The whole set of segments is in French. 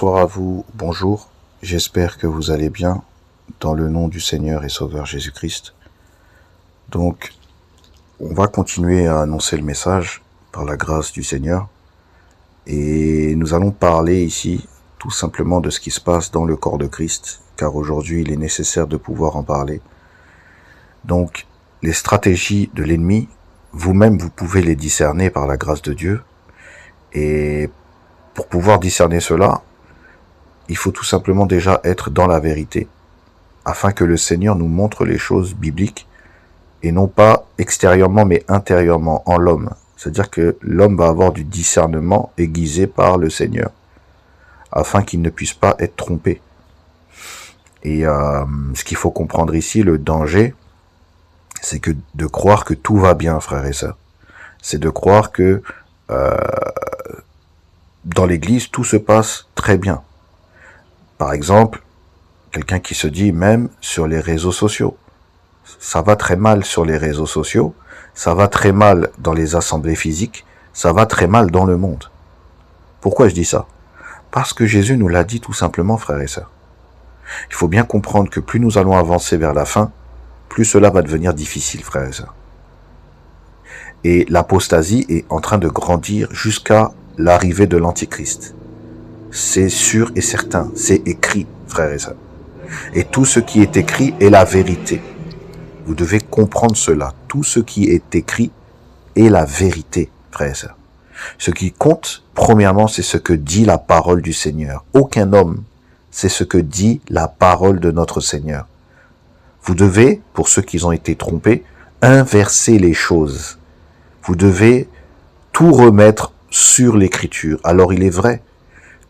Bonsoir à vous, bonjour, j'espère que vous allez bien, dans le nom du Seigneur et Sauveur Jésus-Christ. Donc, on va continuer à annoncer le message par la grâce du Seigneur, et nous allons parler ici tout simplement de ce qui se passe dans le corps de Christ, car aujourd'hui il est nécessaire de pouvoir en parler. Donc, les stratégies de l'ennemi, vous-même vous pouvez les discerner par la grâce de Dieu, et pour pouvoir discerner cela, il faut tout simplement déjà être dans la vérité, afin que le Seigneur nous montre les choses bibliques, et non pas extérieurement mais intérieurement en l'homme. C'est-à-dire que l'homme va avoir du discernement aiguisé par le Seigneur, afin qu'il ne puisse pas être trompé. Et ce qu'il faut comprendre ici, le danger, c'est que de croire que tout va bien, frères et sœurs. C'est de croire que dans l'église, tout se passe très bien. Par exemple, quelqu'un qui se dit même sur les réseaux sociaux. Ça va très mal sur les réseaux sociaux, ça va très mal dans les assemblées physiques, ça va très mal dans le monde. Pourquoi je dis ça? Parce que Jésus nous l'a dit tout simplement, frères et sœurs. Il faut bien comprendre que plus nous allons avancer vers la fin, plus cela va devenir difficile, frères et sœurs. Et l'apostasie est en train de grandir jusqu'à l'arrivée de l'Antichrist. C'est sûr et certain, c'est écrit, frères et sœurs. Et tout ce qui est écrit est la vérité. Vous devez comprendre cela. Tout ce qui est écrit est la vérité, frères et sœurs. Ce qui compte, premièrement, c'est ce que dit la parole du Seigneur. Aucun homme, c'est ce que dit la parole de notre Seigneur. Vous devez, pour ceux qui ont été trompés, inverser les choses. Vous devez tout remettre sur l'écriture. Alors il est vrai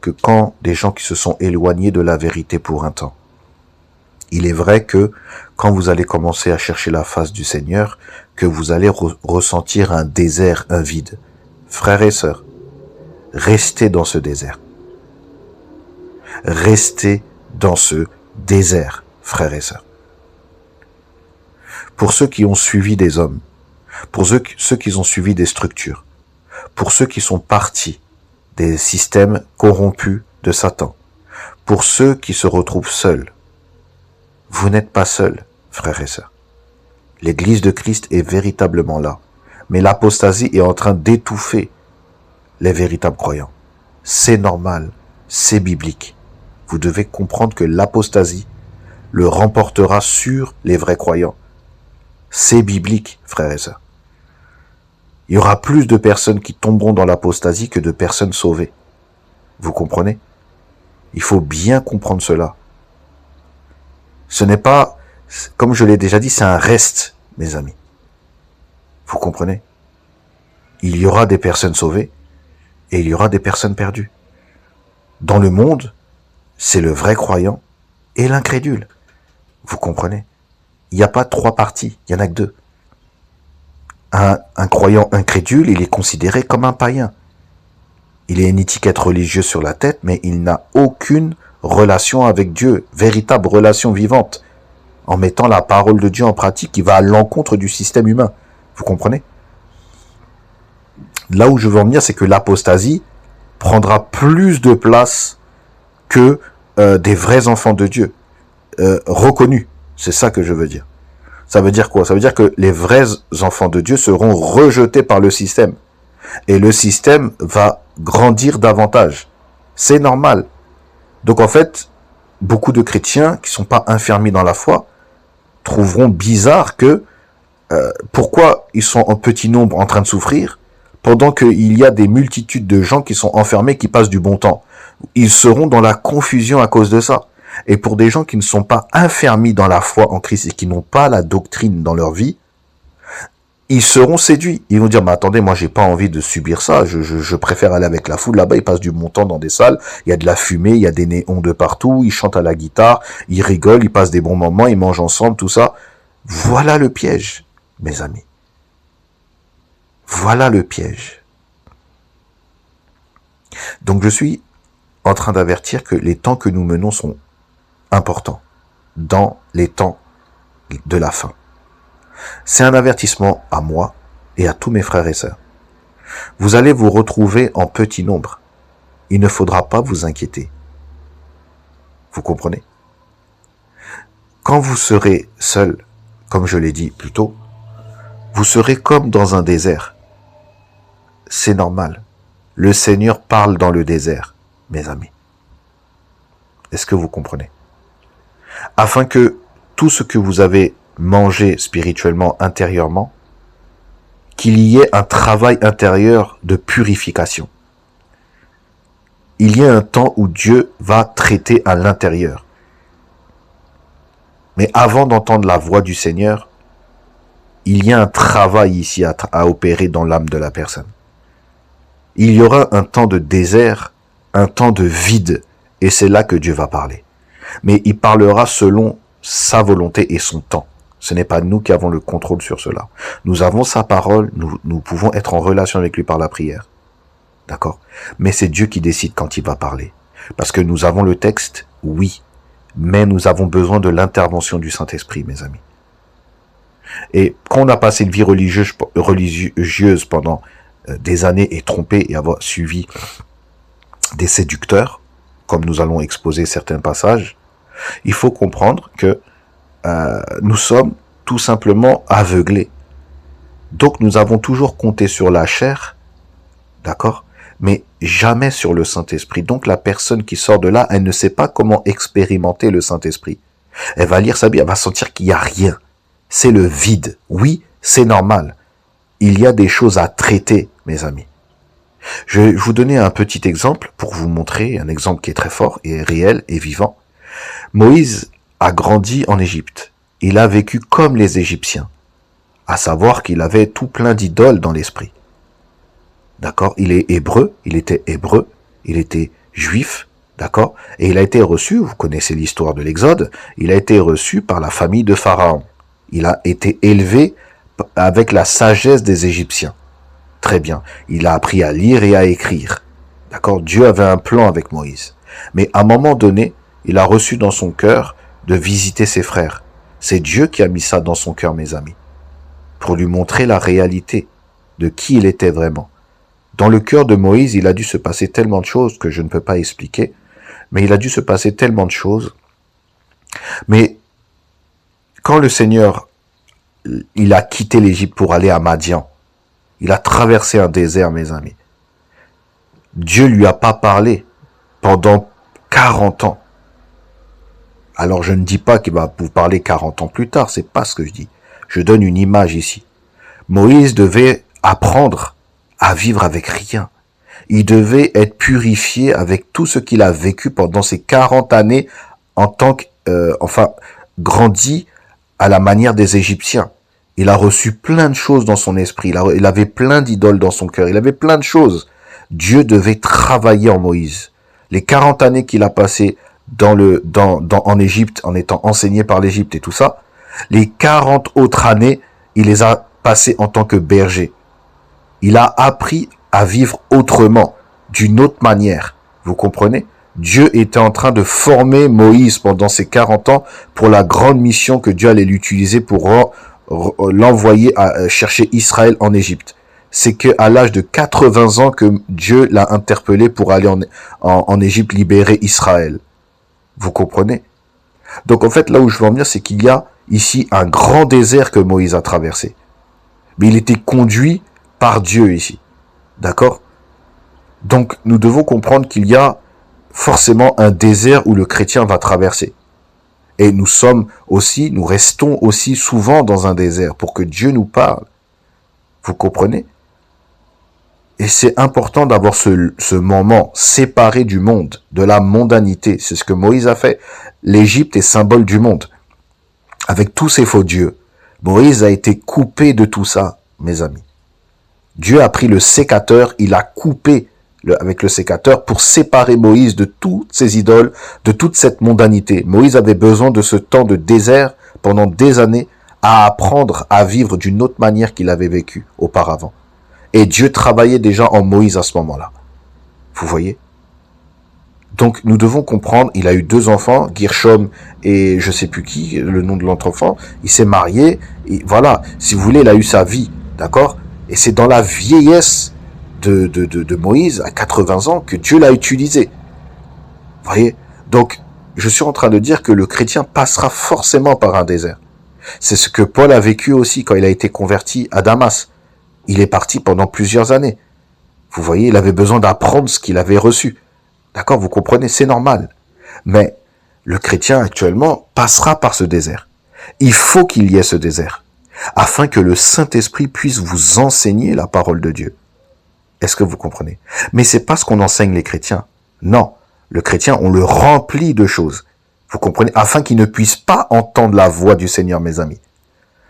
que quand des gens qui se sont éloignés de la vérité pour un temps, il est vrai que quand vous allez commencer à chercher la face du Seigneur, que vous allez ressentir un désert, un vide. Frères et sœurs, restez dans ce désert. Restez dans ce désert, frères et sœurs. Pour ceux qui ont suivi des hommes, pour ceux qui ont suivi des structures, pour ceux qui sont partis des systèmes corrompus de Satan, pour ceux qui se retrouvent seuls, vous n'êtes pas seuls, frères et sœurs. L'Église de Christ est véritablement là, mais l'apostasie est en train d'étouffer les véritables croyants. C'est normal, c'est biblique. Vous devez comprendre que l'apostasie le remportera sur les vrais croyants. C'est biblique, frères et sœurs. Il y aura plus de personnes qui tomberont dans l'apostasie que de personnes sauvées. Vous comprenez? Il faut bien comprendre cela. Ce n'est pas, comme je l'ai déjà dit, c'est un reste, mes amis. Vous comprenez? Il y aura des personnes sauvées et il y aura des personnes perdues. Dans le monde, c'est le vrai croyant et l'incrédule. Vous comprenez? Il n'y a pas trois parties, il n'y en a que deux. Un croyant incrédule, il est considéré comme un païen. Il a une étiquette religieuse sur la tête, mais il n'a aucune relation avec Dieu, véritable relation vivante, en mettant la parole de Dieu en pratique qui va à l'encontre du système humain. Vous comprenez? Là où je veux en venir, c'est que l'apostasie prendra plus de place que des vrais enfants de Dieu, reconnus. C'est ça que je veux dire. Ça veut dire quoi? Ça veut dire que les vrais enfants de Dieu seront rejetés par le système. Et le système va grandir davantage. C'est normal. Donc en fait, beaucoup de chrétiens qui sont pas enfermés dans la foi trouveront bizarre que pourquoi ils sont en petit nombre en train de souffrir pendant qu'il y a des multitudes de gens qui sont enfermés, qui passent du bon temps. Ils seront dans la confusion à cause de ça. Et pour des gens qui ne sont pas enfermés dans la foi en Christ et qui n'ont pas la doctrine dans leur vie, ils seront séduits. Ils vont dire, mais attendez, moi j'ai pas envie de subir ça, je préfère aller avec la foule. Là-bas, ils passent du bon temps dans des salles, il y a de la fumée, il y a des néons de partout, ils chantent à la guitare, ils rigolent, ils passent des bons moments, ils mangent ensemble, tout ça. Voilà le piège, mes amis. Voilà le piège. Donc je suis en train d'avertir que les temps que nous menons sont importants dans les temps de la fin. C'est un avertissement à moi et à tous mes frères et sœurs. Vous allez vous retrouver en petit nombre. Il ne faudra pas vous inquiéter. Vous comprenez? Quand vous serez seul, comme je l'ai dit plus tôt, vous serez comme dans un désert. C'est normal. Le Seigneur parle dans le désert, mes amis. Est-ce que vous comprenez? Afin que tout ce que vous avez mangé spirituellement, intérieurement, qu'il y ait un travail intérieur de purification. Il y a un temps où Dieu va traiter à l'intérieur. Mais avant d'entendre la voix du Seigneur, il y a un travail ici à opérer dans l'âme de la personne. Il y aura un temps de désert, un temps de vide, et c'est là que Dieu va parler. Mais il parlera selon sa volonté et son temps. Ce n'est pas nous qui avons le contrôle sur cela. Nous avons sa parole, nous pouvons être en relation avec lui par la prière. D'accord? Mais c'est Dieu qui décide quand il va parler. Parce que nous avons le texte, oui, mais nous avons besoin de l'intervention du Saint-Esprit, mes amis. Et quand on a passé une vie religieuse pendant des années et trompé et avoir suivi des séducteurs, comme nous allons exposer certains passages, il faut comprendre que nous sommes tout simplement aveuglés. Donc nous avons toujours compté sur la chair, d'accord, mais jamais sur le Saint-Esprit. Donc la personne qui sort de là, elle ne sait pas comment expérimenter le Saint-Esprit. Elle va lire sa Bible, elle va sentir qu'il n'y a rien. C'est le vide. Oui, c'est normal. Il y a des choses à traiter, mes amis. Je vais vous donner un petit exemple pour vous montrer, un exemple qui est très fort et réel et vivant. Moïse a grandi en Égypte. Il a vécu comme les Égyptiens, à savoir qu'il avait tout plein d'idoles dans l'esprit. D'accord? Il est hébreu, il était juif, d'accord? Et il a été reçu, vous connaissez l'histoire de l'Exode, il a été reçu par la famille de Pharaon. Il a été élevé avec la sagesse des Égyptiens. Très bien. Il a appris à lire et à écrire. D'accord? Dieu avait un plan avec Moïse. Mais à un moment donné, il a reçu dans son cœur de visiter ses frères. C'est Dieu qui a mis ça dans son cœur, mes amis, pour lui montrer la réalité de qui il était vraiment. Dans le cœur de Moïse, il a dû se passer tellement de choses que je ne peux pas expliquer, mais il a dû se passer tellement de choses. Mais quand le Seigneur, il a quitté l'Égypte pour aller à Madian, il a traversé un désert, mes amis. Dieu lui a pas parlé pendant 40 ans. Alors je ne dis pas qu'il va vous parler 40 ans plus tard, c'est pas ce que je dis. Je donne une image ici. Moïse devait apprendre à vivre avec rien. Il devait être purifié avec tout ce qu'il a vécu pendant ces 40 années en tant que, grandi à la manière des Égyptiens. Il a reçu plein de choses dans son esprit. Il avait plein d'idoles dans son cœur. Il avait plein de choses. Dieu devait travailler en Moïse. Les 40 années qu'il a passées en Égypte, en étant enseigné par l'Égypte et tout ça, les 40 autres années, il les a passées en tant que berger. Il a appris à vivre autrement, d'une autre manière. Vous comprenez? Dieu était en train de former Moïse pendant ces 40 ans pour la grande mission que Dieu allait l'utiliser pour l'envoyer à chercher Israël en Égypte. C'est qu'à l'âge de 80 ans que Dieu l'a interpellé pour aller en Égypte libérer Israël. Vous comprenez? Donc en fait, là où je veux en venir, c'est qu'il y a ici un grand désert que Moïse a traversé. Mais il était conduit par Dieu ici. D'accord? Donc nous devons comprendre qu'il y a forcément un désert où le chrétien va traverser. Et nous restons aussi souvent dans un désert pour que Dieu nous parle. Vous comprenez? Et c'est important d'avoir ce moment séparé du monde, de la mondanité. C'est ce que Moïse a fait. L'Égypte est symbole du monde, avec tous ses faux dieux. Moïse a été coupé de tout ça, mes amis. Dieu a pris le sécateur, il a coupé avec le sécateur pour séparer Moïse de toutes ces idoles, de toute cette mondanité. Moïse avait besoin de ce temps de désert pendant des années à apprendre à vivre d'une autre manière qu'il avait vécu auparavant. Et Dieu travaillait déjà en Moïse à ce moment-là. Vous voyez? Donc nous devons comprendre, il a eu 2 enfants, Gershom et je sais plus qui, le nom de l'autre enfant, il s'est marié, et voilà, si vous voulez, il a eu sa vie, d'accord? Et c'est dans la vieillesse de Moïse, à 80 ans, que Dieu l'a utilisé. Vous voyez? Donc, Je suis en train de dire que le chrétien passera forcément par un désert. C'est ce que Paul a vécu aussi quand il a été converti à Damas. Il est parti pendant plusieurs années. Vous voyez, il avait besoin d'apprendre ce qu'il avait reçu. D'accord, vous comprenez, c'est normal. Mais le chrétien actuellement passera par ce désert. Il faut qu'il y ait ce désert, afin que le Saint-Esprit puisse vous enseigner la parole de Dieu. Est-ce que vous comprenez? Mais c'est pas ce qu'on enseigne les chrétiens. Non, le chrétien, on le remplit de choses. Vous comprenez? Afin qu'il ne puisse pas entendre la voix du Seigneur, mes amis.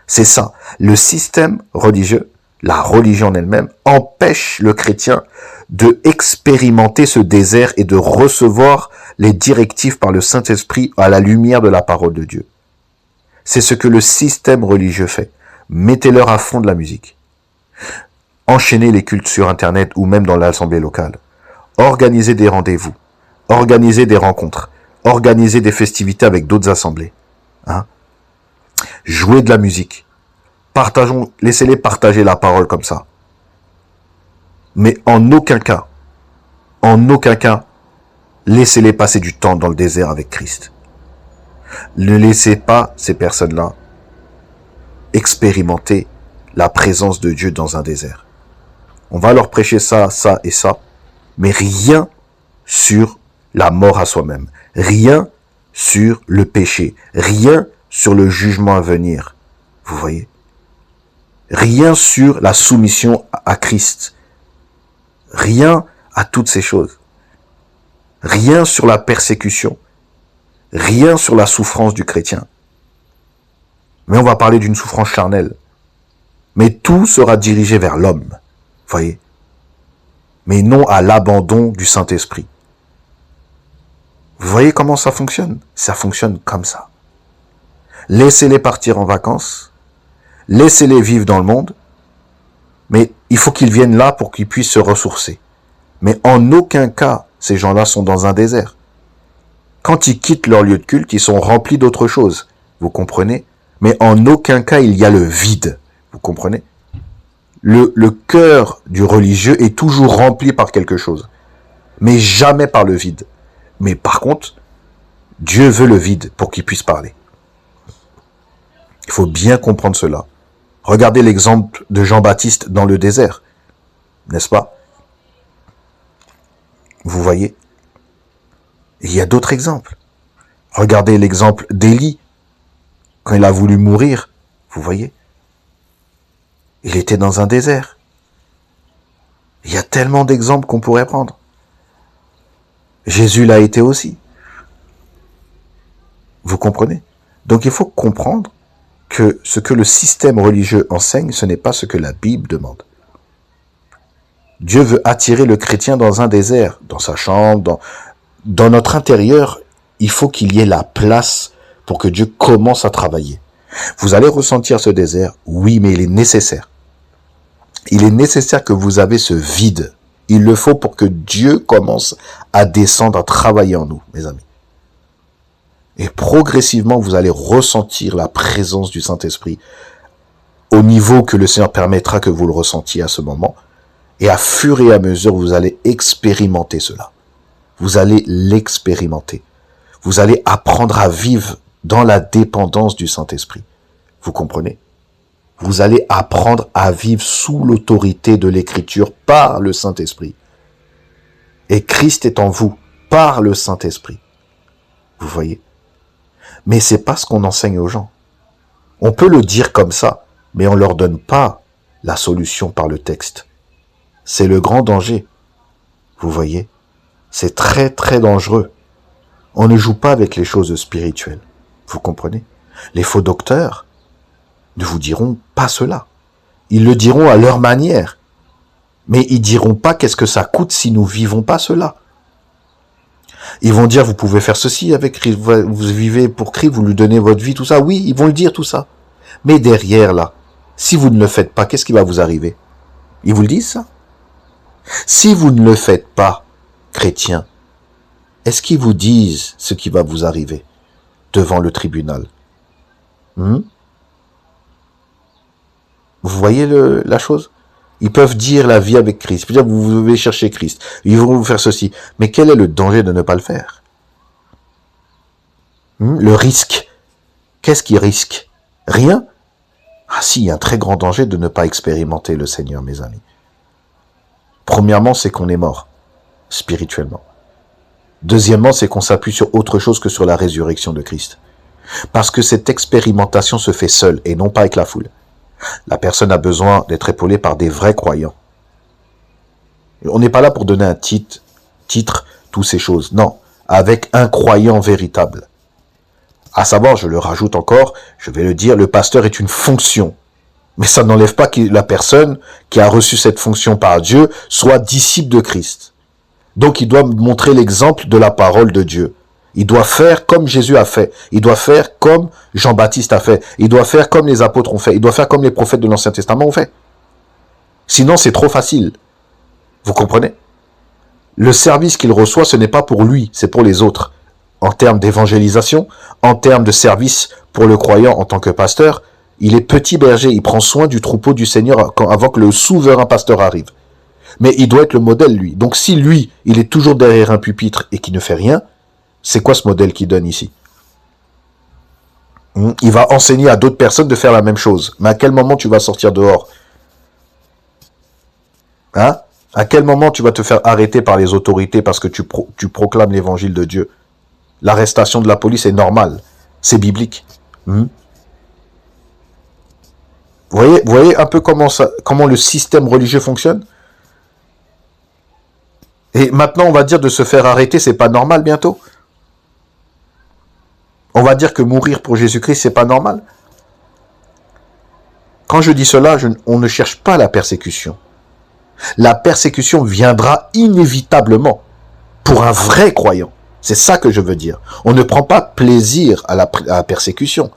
C'est ça. Le système religieux, la religion en elle-même, empêche le chrétien de expérimenter ce désert et de recevoir les directives par le Saint-Esprit à la lumière de la parole de Dieu. C'est ce que le système religieux fait. Mettez-leur à fond de la musique. Enchaînez les cultes sur Internet ou même dans l'assemblée locale. Organisez des rendez-vous. Organisez des rencontres. Organisez des festivités avec d'autres assemblées. Hein? Jouez de la musique. Laissez-les partager la parole comme ça. Mais en aucun cas, laissez-les passer du temps dans le désert avec Christ. Ne laissez pas ces personnes-là expérimenter la présence de Dieu dans un désert. On va leur prêcher ça, ça et ça, mais rien sur la mort à soi-même, rien sur le péché, rien sur le jugement à venir. Vous voyez? Rien sur la soumission à Christ. Rien à toutes ces choses. Rien sur la persécution. Rien sur la souffrance du chrétien. Mais on va parler d'une souffrance charnelle. Mais tout sera dirigé vers l'homme. Voyez? Mais non à l'abandon du Saint-Esprit. Vous voyez comment ça fonctionne? Ça fonctionne comme ça. Laissez-les partir en vacances. Laissez-les vivre dans le monde. Mais il faut qu'ils viennent là pour qu'ils puissent se ressourcer. Mais en aucun cas, ces gens-là sont dans un désert. Quand ils quittent leur lieu de culte, ils sont remplis d'autre chose. Vous comprenez? Mais en aucun cas, il y a le vide. Vous comprenez? Le cœur du religieux est toujours rempli par quelque chose. Mais jamais par le vide. Mais par contre, Dieu veut le vide pour qu'il puisse parler. Il faut bien comprendre cela. Regardez l'exemple de Jean-Baptiste dans le désert. N'est-ce pas? Vous voyez? Il y a d'autres exemples. Regardez l'exemple d'Élie, quand il a voulu mourir, vous voyez? Il était dans un désert. Il y a tellement d'exemples qu'on pourrait prendre. Jésus l'a été aussi. Vous comprenez? Donc il faut comprendre que ce que le système religieux enseigne, ce n'est pas ce que la Bible demande. Dieu veut attirer le chrétien dans un désert, dans sa chambre, dans notre intérieur. Il faut qu'il y ait la place pour que Dieu commence à travailler. Vous allez ressentir ce désert, oui, mais il est nécessaire. Il est nécessaire que vous avez ce vide. Il le faut pour que Dieu commence à descendre, à travailler en nous, mes amis. Et progressivement, vous allez ressentir la présence du Saint-Esprit au niveau que le Seigneur permettra que vous le ressentiez à ce moment. Et à fur et à mesure, vous allez expérimenter cela. Vous allez l'expérimenter. Vous allez apprendre à vivre dans la dépendance du Saint-Esprit. Vous comprenez? Vous allez apprendre à vivre sous l'autorité de l'Écriture par le Saint-Esprit. Et Christ est en vous par le Saint-Esprit. Vous voyez? Mais c'est pas ce qu'on enseigne aux gens. On peut le dire comme ça, mais on leur donne pas la solution par le texte. C'est le grand danger. Vous voyez? C'est très très dangereux. On ne joue pas avec les choses spirituelles. Vous comprenez? Les faux docteurs ne vous diront pas cela. Ils le diront à leur manière. Mais ils diront pas qu'est-ce que ça coûte si nous vivons pas cela. Ils vont dire, vous pouvez faire ceci avec Christ, vous vivez pour Christ, vous lui donnez votre vie, tout ça. Oui, ils vont le dire tout ça. Mais derrière, là, si vous ne le faites pas, qu'est-ce qui va vous arriver? Ils vous le disent, ça? Si vous ne le faites pas, chrétiens, est-ce qu'ils vous disent ce qui va vous arriver devant le tribunal? Vous voyez la chose? Ils peuvent dire la vie avec Christ. Ils peuvent dire, vous devez chercher Christ. Ils vont vous faire ceci. Mais quel est le danger de ne pas le faire? Le risque. Qu'est-ce qui risque? Rien. Ah si, il y a un très grand danger de ne pas expérimenter le Seigneur, mes amis. Premièrement, c'est qu'on est mort, spirituellement. Deuxièmement, c'est qu'on s'appuie sur autre chose que sur la résurrection de Christ. Parce que cette expérimentation se fait seule et non pas avec la foule. La personne a besoin d'être épaulée par des vrais croyants. On n'est pas là pour donner un titre, toutes ces choses. Non, avec un croyant véritable. À savoir, je le rajoute encore, je vais le dire, le pasteur est une fonction. Mais ça n'enlève pas que la personne qui a reçu cette fonction par Dieu soit disciple de Christ. Donc il doit montrer l'exemple de la parole de Dieu. Il doit faire comme Jésus a fait. Il doit faire comme Jean-Baptiste a fait. Il doit faire comme les apôtres ont fait. Il doit faire comme les prophètes de l'Ancien Testament ont fait. Sinon, c'est trop facile. Vous comprenez? Le service qu'il reçoit, ce n'est pas pour lui, c'est pour les autres. En termes d'évangélisation, en termes de service pour le croyant en tant que pasteur, il est petit berger, il prend soin du troupeau du Seigneur avant que le souverain pasteur arrive. Mais il doit être le modèle, lui. Donc si lui, il est toujours derrière un pupitre et qui ne fait rien, c'est quoi ce modèle qu'il donne ici? Il va enseigner à d'autres personnes de faire la même chose. Mais à quel moment tu vas sortir dehors? Hein? À quel moment tu vas te faire arrêter par les autorités parce que tu proclames l'évangile de Dieu? L'arrestation de la police est normale. C'est biblique. Vous voyez un peu comment le système religieux fonctionne? Et maintenant, on va dire de se faire arrêter, c'est pas normal bientôt? On va dire que mourir pour Jésus-Christ, c'est pas normal? Quand je dis cela, on ne cherche pas la persécution. La persécution viendra inévitablement pour un vrai croyant. C'est ça que je veux dire. On ne prend pas plaisir à la persécution.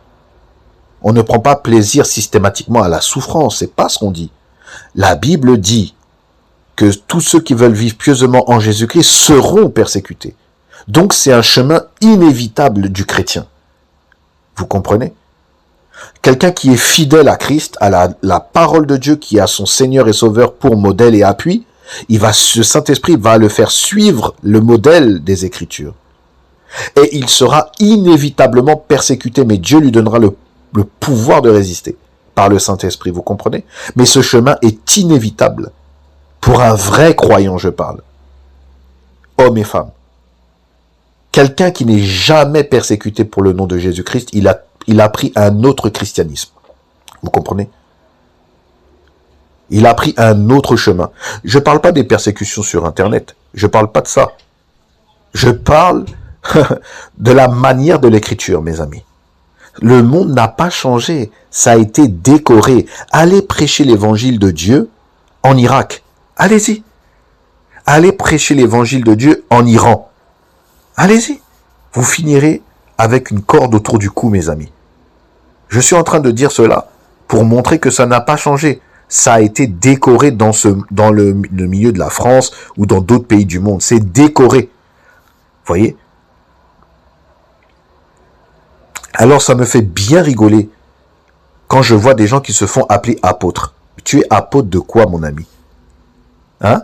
On ne prend pas plaisir systématiquement à la souffrance. C'est pas ce qu'on dit. La Bible dit que tous ceux qui veulent vivre pieusement en Jésus-Christ seront persécutés. Donc c'est un chemin inévitable du chrétien. Vous comprenez? Quelqu'un qui est fidèle à Christ, à la parole de Dieu, qui a son Seigneur et Sauveur pour modèle et appui, le Saint-Esprit va le faire suivre le modèle des Écritures. Et il sera inévitablement persécuté, mais Dieu lui donnera le pouvoir de résister par le Saint-Esprit, vous comprenez? Mais ce chemin est inévitable. Pour un vrai croyant, je parle. Hommes et femmes. Quelqu'un qui n'est jamais persécuté pour le nom de Jésus-Christ, il a pris un autre christianisme. Vous comprenez? Il a pris un autre chemin. Je ne parle pas des persécutions sur Internet. Je ne parle pas de ça. Je parle de la manière de l'écriture, mes amis. Le monde n'a pas changé. Ça a été décoré. Allez prêcher l'évangile de Dieu en Irak. Allez-y. Allez prêcher l'évangile de Dieu en Iran. Allez-y. Vous finirez avec une corde autour du cou, mes amis. Je suis en train de dire cela pour montrer que ça n'a pas changé. Ça a été décoré dans le milieu de la France ou dans d'autres pays du monde. C'est décoré. Vous voyez? Alors ça me fait bien rigoler quand je vois des gens qui se font appeler apôtres. Tu es apôtre de quoi, mon ami? Hein?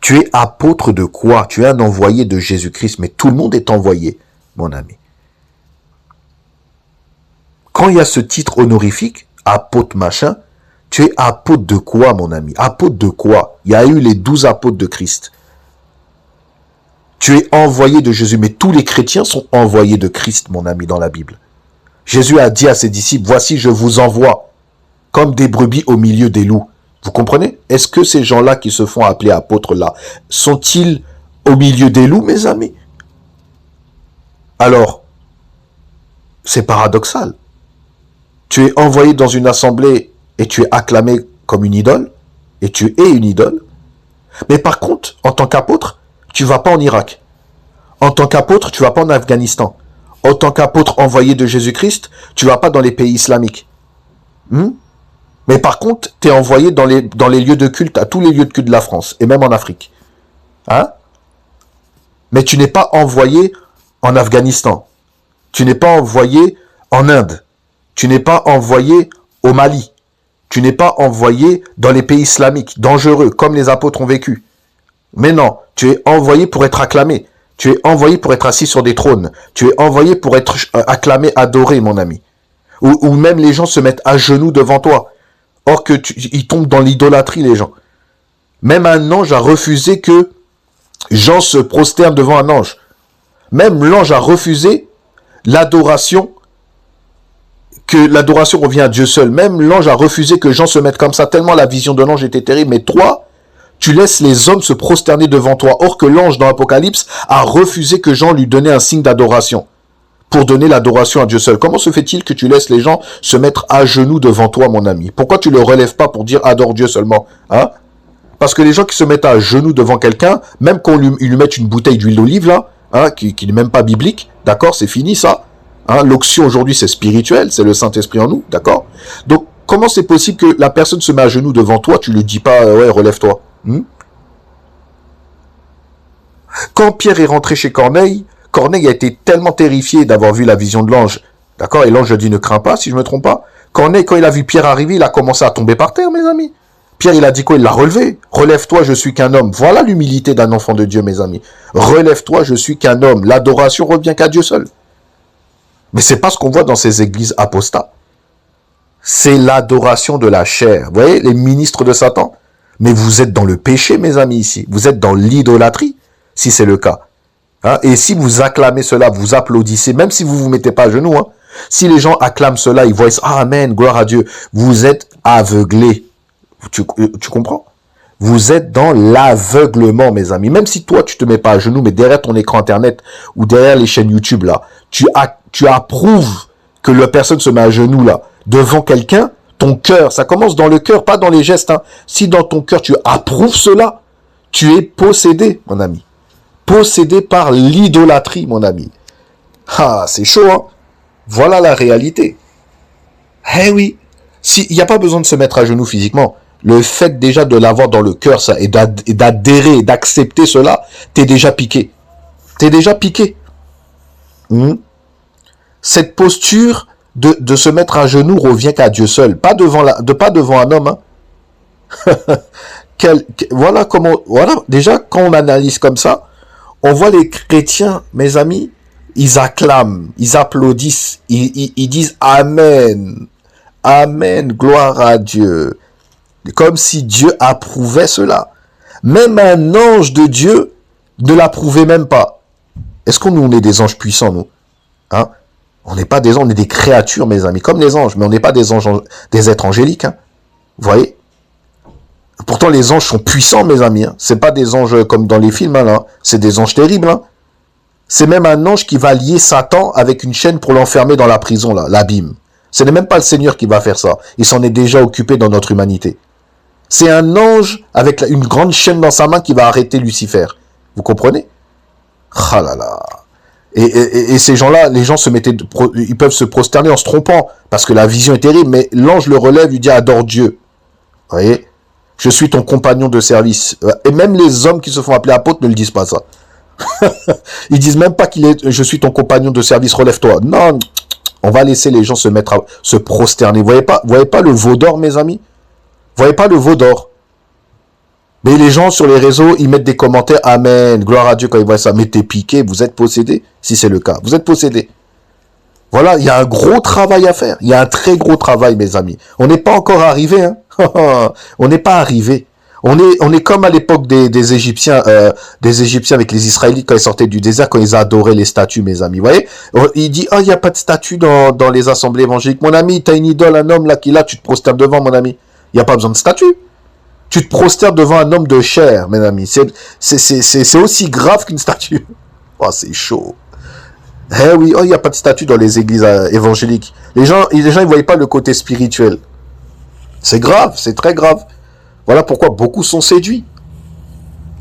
Tu es apôtre de quoi? Tu es un envoyé de Jésus-Christ, mais tout le monde est envoyé, mon ami. Quand il y a ce titre honorifique, apôtre machin, tu es apôtre de quoi, mon ami? Apôtre de quoi? Il y a eu les 12 apôtres de Christ. Tu es envoyé de Jésus, mais tous les chrétiens sont envoyés de Christ, mon ami, dans la Bible. Jésus a dit à ses disciples, voici, je vous envoie comme des brebis au milieu des loups. Vous comprenez? Est-ce que ces gens-là qui se font appeler apôtres là, sont-ils au milieu des loups, mes amis? Alors, c'est paradoxal. Tu es envoyé dans une assemblée et tu es acclamé comme une idole, et tu es une idole. Mais par contre, en tant qu'apôtre, tu vas pas en Irak. En tant qu'apôtre, tu vas pas en Afghanistan. En tant qu'apôtre envoyé de Jésus-Christ, tu vas pas dans les pays islamiques. Mais par contre, tu es envoyé dans les lieux de culte, à tous les lieux de culte de la France, et même en Afrique. Hein? Mais tu n'es pas envoyé en Afghanistan. Tu n'es pas envoyé en Inde. Tu n'es pas envoyé au Mali. Tu n'es pas envoyé dans les pays islamiques, dangereux, comme les apôtres ont vécu. Mais non, tu es envoyé pour être acclamé. Tu es envoyé pour être assis sur des trônes. Tu es envoyé pour être acclamé, adoré, mon ami. Ou même les gens se mettent à genoux devant toi. Or que ils tombent dans l'idolâtrie, les gens. Même un ange a refusé que Jean se prosterne devant un ange. Même l'ange a refusé l'adoration, que l'adoration revient à Dieu seul. Même l'ange a refusé que Jean se mette comme ça, tellement la vision de l'ange était terrible. Mais toi, tu laisses les hommes se prosterner devant toi. Or que l'ange dans l'Apocalypse a refusé que Jean lui donnait un signe d'adoration, pour donner l'adoration à Dieu seul. Comment se fait-il que tu laisses les gens se mettre à genoux devant toi, mon ami? Pourquoi tu ne le relèves pas pour dire adore Dieu seulement, hein? Parce que les gens qui se mettent à genoux devant quelqu'un, même quand ils lui mettent une bouteille d'huile d'olive, là, hein, qui n'est même pas biblique, d'accord, c'est fini ça. Hein, l'onction aujourd'hui, c'est spirituel, c'est le Saint-Esprit en nous, d'accord? Donc, comment c'est possible que la personne se met à genoux devant toi, tu lui dis pas, ouais, relève-toi, Quand Pierre est rentré chez Corneille, Corneille a été tellement terrifié d'avoir vu la vision de l'ange, d'accord? Et l'ange a dit, ne crains pas, si je me trompe pas. Corneille, quand il a vu Pierre arriver, il a commencé à tomber par terre, mes amis. Pierre, il a dit quoi? Il l'a relevé. Relève-toi, je suis qu'un homme. Voilà l'humilité d'un enfant de Dieu, mes amis. Relève-toi, je suis qu'un homme. L'adoration revient qu'à Dieu seul. Mais c'est pas ce qu'on voit dans ces églises apostats. C'est l'adoration de la chair. Vous voyez, les ministres de Satan. Mais vous êtes dans le péché, mes amis, ici. Vous êtes dans l'idolâtrie, si c'est le cas. Hein? Et si vous acclamez cela, vous applaudissez, même si vous vous mettez pas à genoux, hein. Si les gens acclament cela, ils voient « Amen, gloire à Dieu », vous êtes aveuglés. Tu comprends? Vous êtes dans l'aveuglement, mes amis. Même si toi, tu te mets pas à genoux, mais derrière ton écran Internet ou derrière les chaînes YouTube, là, tu approuves que la personne se met à genoux, là, devant quelqu'un, ton cœur, ça commence dans le cœur, pas dans les gestes. Hein. Si dans ton cœur, tu approuves cela, tu es possédé, mon ami. Possédé par l'idolâtrie, mon ami. Ah, c'est chaud, hein? Voilà la réalité. Eh oui. Il n'y a pas besoin de se mettre à genoux physiquement. Le fait déjà de l'avoir dans le cœur, ça, et d'adhérer, d'accepter cela, t'es déjà piqué. T'es déjà piqué. Cette posture de se mettre à genoux revient qu'à Dieu seul. Pas devant un homme. Hein. Voilà comment, voilà. Déjà, quand on analyse comme ça, on voit les chrétiens, mes amis, ils acclament, ils applaudissent, ils disent Amen. Amen, gloire à Dieu. Comme si Dieu approuvait cela. Même un ange de Dieu ne l'approuvait même pas. Est-ce qu'on on est des anges puissants, nous? Hein? On n'est pas des anges, on est des créatures, mes amis, comme les anges, mais on n'est pas des anges, des êtres angéliques. Hein? Vous voyez? Pourtant, les anges sont puissants, mes amis. Hein? C'est pas des anges comme dans les films, hein, là. C'est des anges terribles. Hein? C'est même un ange qui va lier Satan avec une chaîne pour l'enfermer dans la prison, là, l'abîme. Ce n'est même pas le Seigneur qui va faire ça. Il s'en est déjà occupé dans notre humanité. C'est un ange avec une grande chaîne dans sa main qui va arrêter Lucifer. Vous comprenez? Ah là là. Et ces gens-là, les gens ils peuvent se prosterner en se trompant, parce que la vision est terrible, mais l'ange le relève, lui dit adore Dieu. Vous voyez? Je suis ton compagnon de service. Et même les hommes qui se font appeler apôtres ne le disent pas ça. Ils disent même pas je suis ton compagnon de service, relève-toi. Non, on va laisser les gens se prosterner. Vous voyez pas le veau d'or, mes amis? Vous voyez pas le veau d'or? Mais les gens sur les réseaux, ils mettent des commentaires, Amen, gloire à Dieu quand ils voient ça. Mais t'es piqué, vous êtes possédé, si c'est le cas. Vous êtes possédé. Voilà, il y a un gros travail à faire. Il y a un très gros travail, mes amis. On n'est pas encore arrivé, hein. On n'est pas arrivé. On est comme à l'époque des Égyptiens avec les Israélites quand ils sortaient du désert, quand ils adoraient les statues, mes amis. Vous voyez? Il dit, il n'y a pas de statue dans les assemblées évangéliques. Mon ami, t'as une idole, un homme là qui est là, tu te prosternes devant, mon ami. Il n'y a pas besoin de statue. Tu te prosternes devant un homme de chair, mes amis. C'est aussi grave qu'une statue. Oh, c'est chaud. Eh oui, il n'y a pas de statue dans les églises évangéliques. Les gens, ils voient pas le côté spirituel. C'est grave, c'est très grave. Voilà pourquoi beaucoup sont séduits.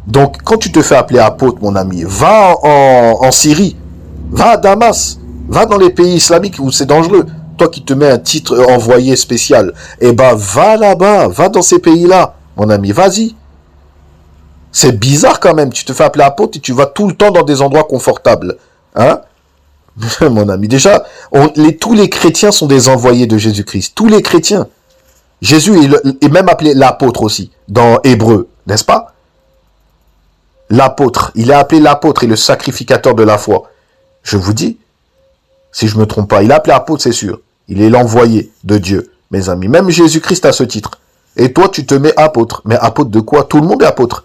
Donc, quand tu te fais appeler apôtre, mon ami, va en Syrie, va à Damas, va dans les pays islamiques où c'est dangereux. Toi qui te mets un titre envoyé spécial, eh ben, va là-bas, va dans ces pays-là, mon ami, vas-y. C'est bizarre quand même, tu te fais appeler apôtre et tu vas tout le temps dans des endroits confortables. Hein? Mon ami, déjà, tous les chrétiens sont des envoyés de Jésus-Christ. Tous les chrétiens. Jésus est même appelé l'apôtre aussi, dans Hébreu, n'est-ce pas? l'apôtre. Il est appelé l'apôtre et le sacrificateur de la foi. Je vous dis, si je me trompe pas, il est appelé apôtre, c'est sûr. Il est l'envoyé de Dieu, mes amis. Même Jésus-Christ a ce titre. Et toi, tu te mets apôtre. Mais apôtre de quoi? Tout le monde est apôtre.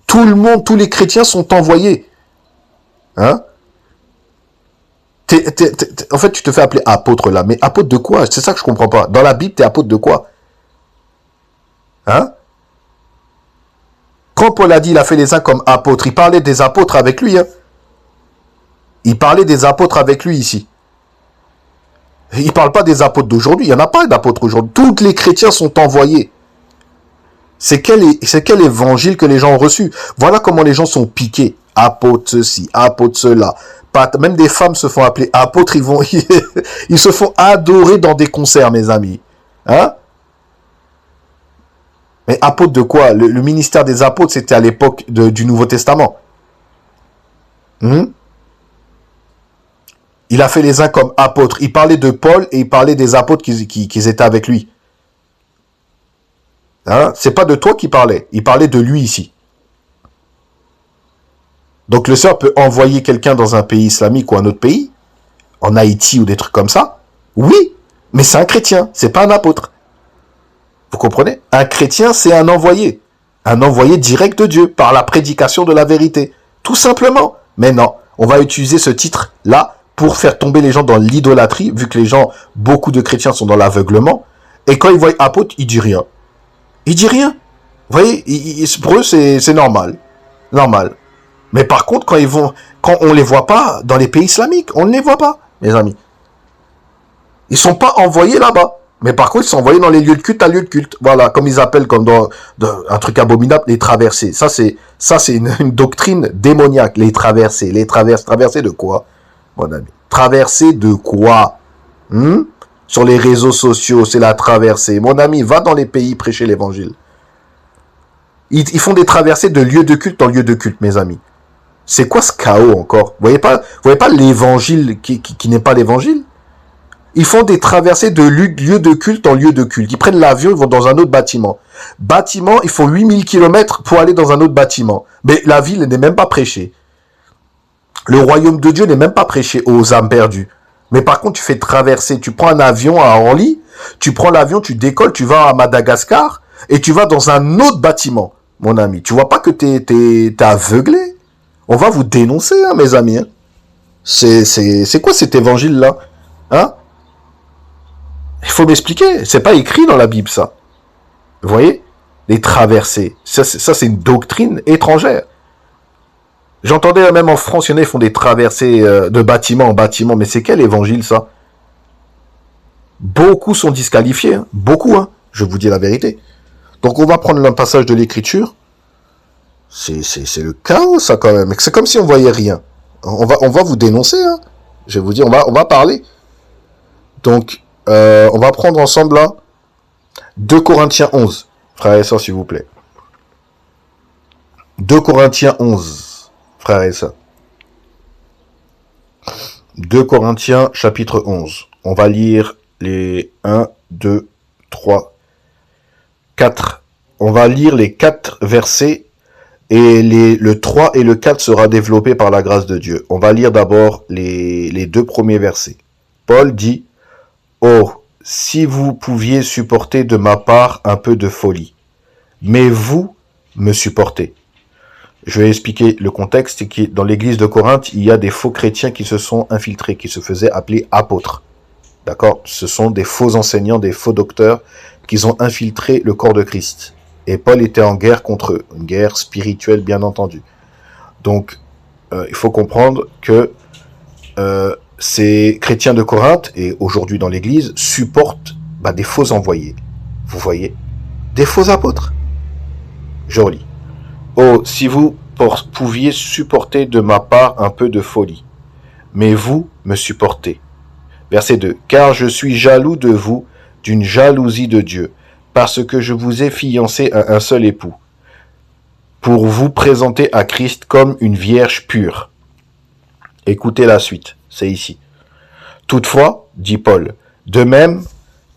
Tout le monde, tous les chrétiens sont envoyés. Hein? En fait, tu te fais appeler apôtre là. Mais apôtre de quoi? C'est ça que je comprends pas. Dans la Bible, t'es apôtre de quoi? Hein? Quand Paul a dit, il a fait les uns comme apôtres, il parlait des apôtres avec lui. Hein? Il parlait des apôtres avec lui ici. Il ne parle pas des apôtres d'aujourd'hui. Il n'y en a pas d'apôtres aujourd'hui. Tous les chrétiens sont envoyés. C'est quel évangile que les gens ont reçu? Voilà comment les gens sont piqués. Apôtres ceci, apôtres cela. Même des femmes se font appeler apôtres. Ils se font adorer dans des concerts, mes amis. Hein? Mais apôtres de quoi? Le ministère des apôtres, c'était à l'époque du Nouveau Testament. Il a fait les uns comme apôtres. Il parlait de Paul et il parlait des apôtres qui étaient avec lui. Hein? C'est pas de toi qu'il parlait. Il parlait de lui ici. Donc le sœur peut envoyer quelqu'un dans un pays islamique ou un autre pays, en Haïti ou des trucs comme ça. Oui, mais c'est un chrétien, c'est pas un apôtre. Vous comprenez? Un chrétien, c'est un envoyé direct de Dieu par la prédication de la vérité. Tout simplement. Mais non, on va utiliser ce titre-là pour faire tomber les gens dans l'idolâtrie, vu que beaucoup de chrétiens sont dans l'aveuglement. Et quand ils voient apôtre, ils disent rien. Ils disent rien. Vous voyez, pour eux, c'est normal. Normal. Mais par contre, quand on les voit pas dans les pays islamiques, on ne les voit pas, mes amis. Ils sont pas envoyés là-bas. Mais par contre, ils sont envoyés dans les lieux de culte à lieu de culte. Voilà, comme ils appellent, comme dans un truc abominable, les traversées. Ça, c'est une doctrine démoniaque. Les traversées. Traversées de quoi, mon ami? Traversées de quoi? Sur les réseaux sociaux, c'est la traversée. Mon ami, va dans les pays prêcher l'évangile. Ils font des traversées de lieu de culte en lieu de culte, mes amis. C'est quoi ce chaos encore? Vous voyez pas l'évangile qui n'est pas l'évangile? Ils font des traversées de lieu de culte en lieu de culte. Ils prennent l'avion, ils vont dans un autre bâtiment. Bâtiment, il faut 8000 km pour aller dans un autre bâtiment. Mais la ville n'est même pas prêchée. Le royaume de Dieu n'est même pas prêché aux âmes perdues. Mais par contre, tu fais traverser, tu prends un avion à Orly, tu prends l'avion, tu décolles, tu vas à Madagascar, et tu vas dans un autre bâtiment, mon ami. Tu vois pas que t'es aveuglé? On va vous dénoncer, hein, mes amis. Hein. C'est quoi cet évangile-là? Hein? Il faut m'expliquer. C'est pas écrit dans la Bible, ça. Vous voyez? Les traversées. Ça c'est une doctrine étrangère. J'entendais même en France, il y en a qui font des traversées de bâtiment en bâtiment. Mais c'est quel évangile, ça? Beaucoup sont disqualifiés. Hein. Beaucoup, hein. Je vous dis la vérité. Donc, on va prendre un passage de l'écriture. C'est le chaos, ça, quand même. C'est comme si on voyait rien. On va vous dénoncer, hein. Je vais vous dire, on va parler. Donc, on va prendre ensemble, là, 2 Corinthiens 11. Frères et sœurs, s'il vous plaît. 2 Corinthiens 11. Frères et sœurs. 2 Corinthiens, chapitre 11. On va lire les 1, 2, 3, 4. On va lire les 4 versets. Et le 3 et le 4 sera développé par la grâce de Dieu. On va lire d'abord les 2 premiers versets. Paul dit, « Oh, si vous pouviez supporter de ma part un peu de folie, mais vous me supportez. » Je vais expliquer le contexte. C'est que dans l'église de Corinthe, il y a des faux chrétiens qui se sont infiltrés, qui se faisaient appeler apôtres. D'accord? Ce sont des faux enseignants, des faux docteurs qui ont infiltré le corps de Christ. Et Paul était en guerre contre eux, une guerre spirituelle bien entendu. Donc, il faut comprendre que ces chrétiens de Corinthe, et aujourd'hui dans l'église, supportent des faux envoyés. Vous voyez? Des faux apôtres. Je relis. « Oh, si vous pouviez supporter de ma part un peu de folie, mais vous me supportez. » Verset 2. « Car je suis jaloux de vous d'une jalousie de Dieu, parce que je vous ai fiancé à un seul époux, pour vous présenter à Christ comme une vierge pure. » Écoutez la suite, c'est ici. « Toutefois, dit Paul, de même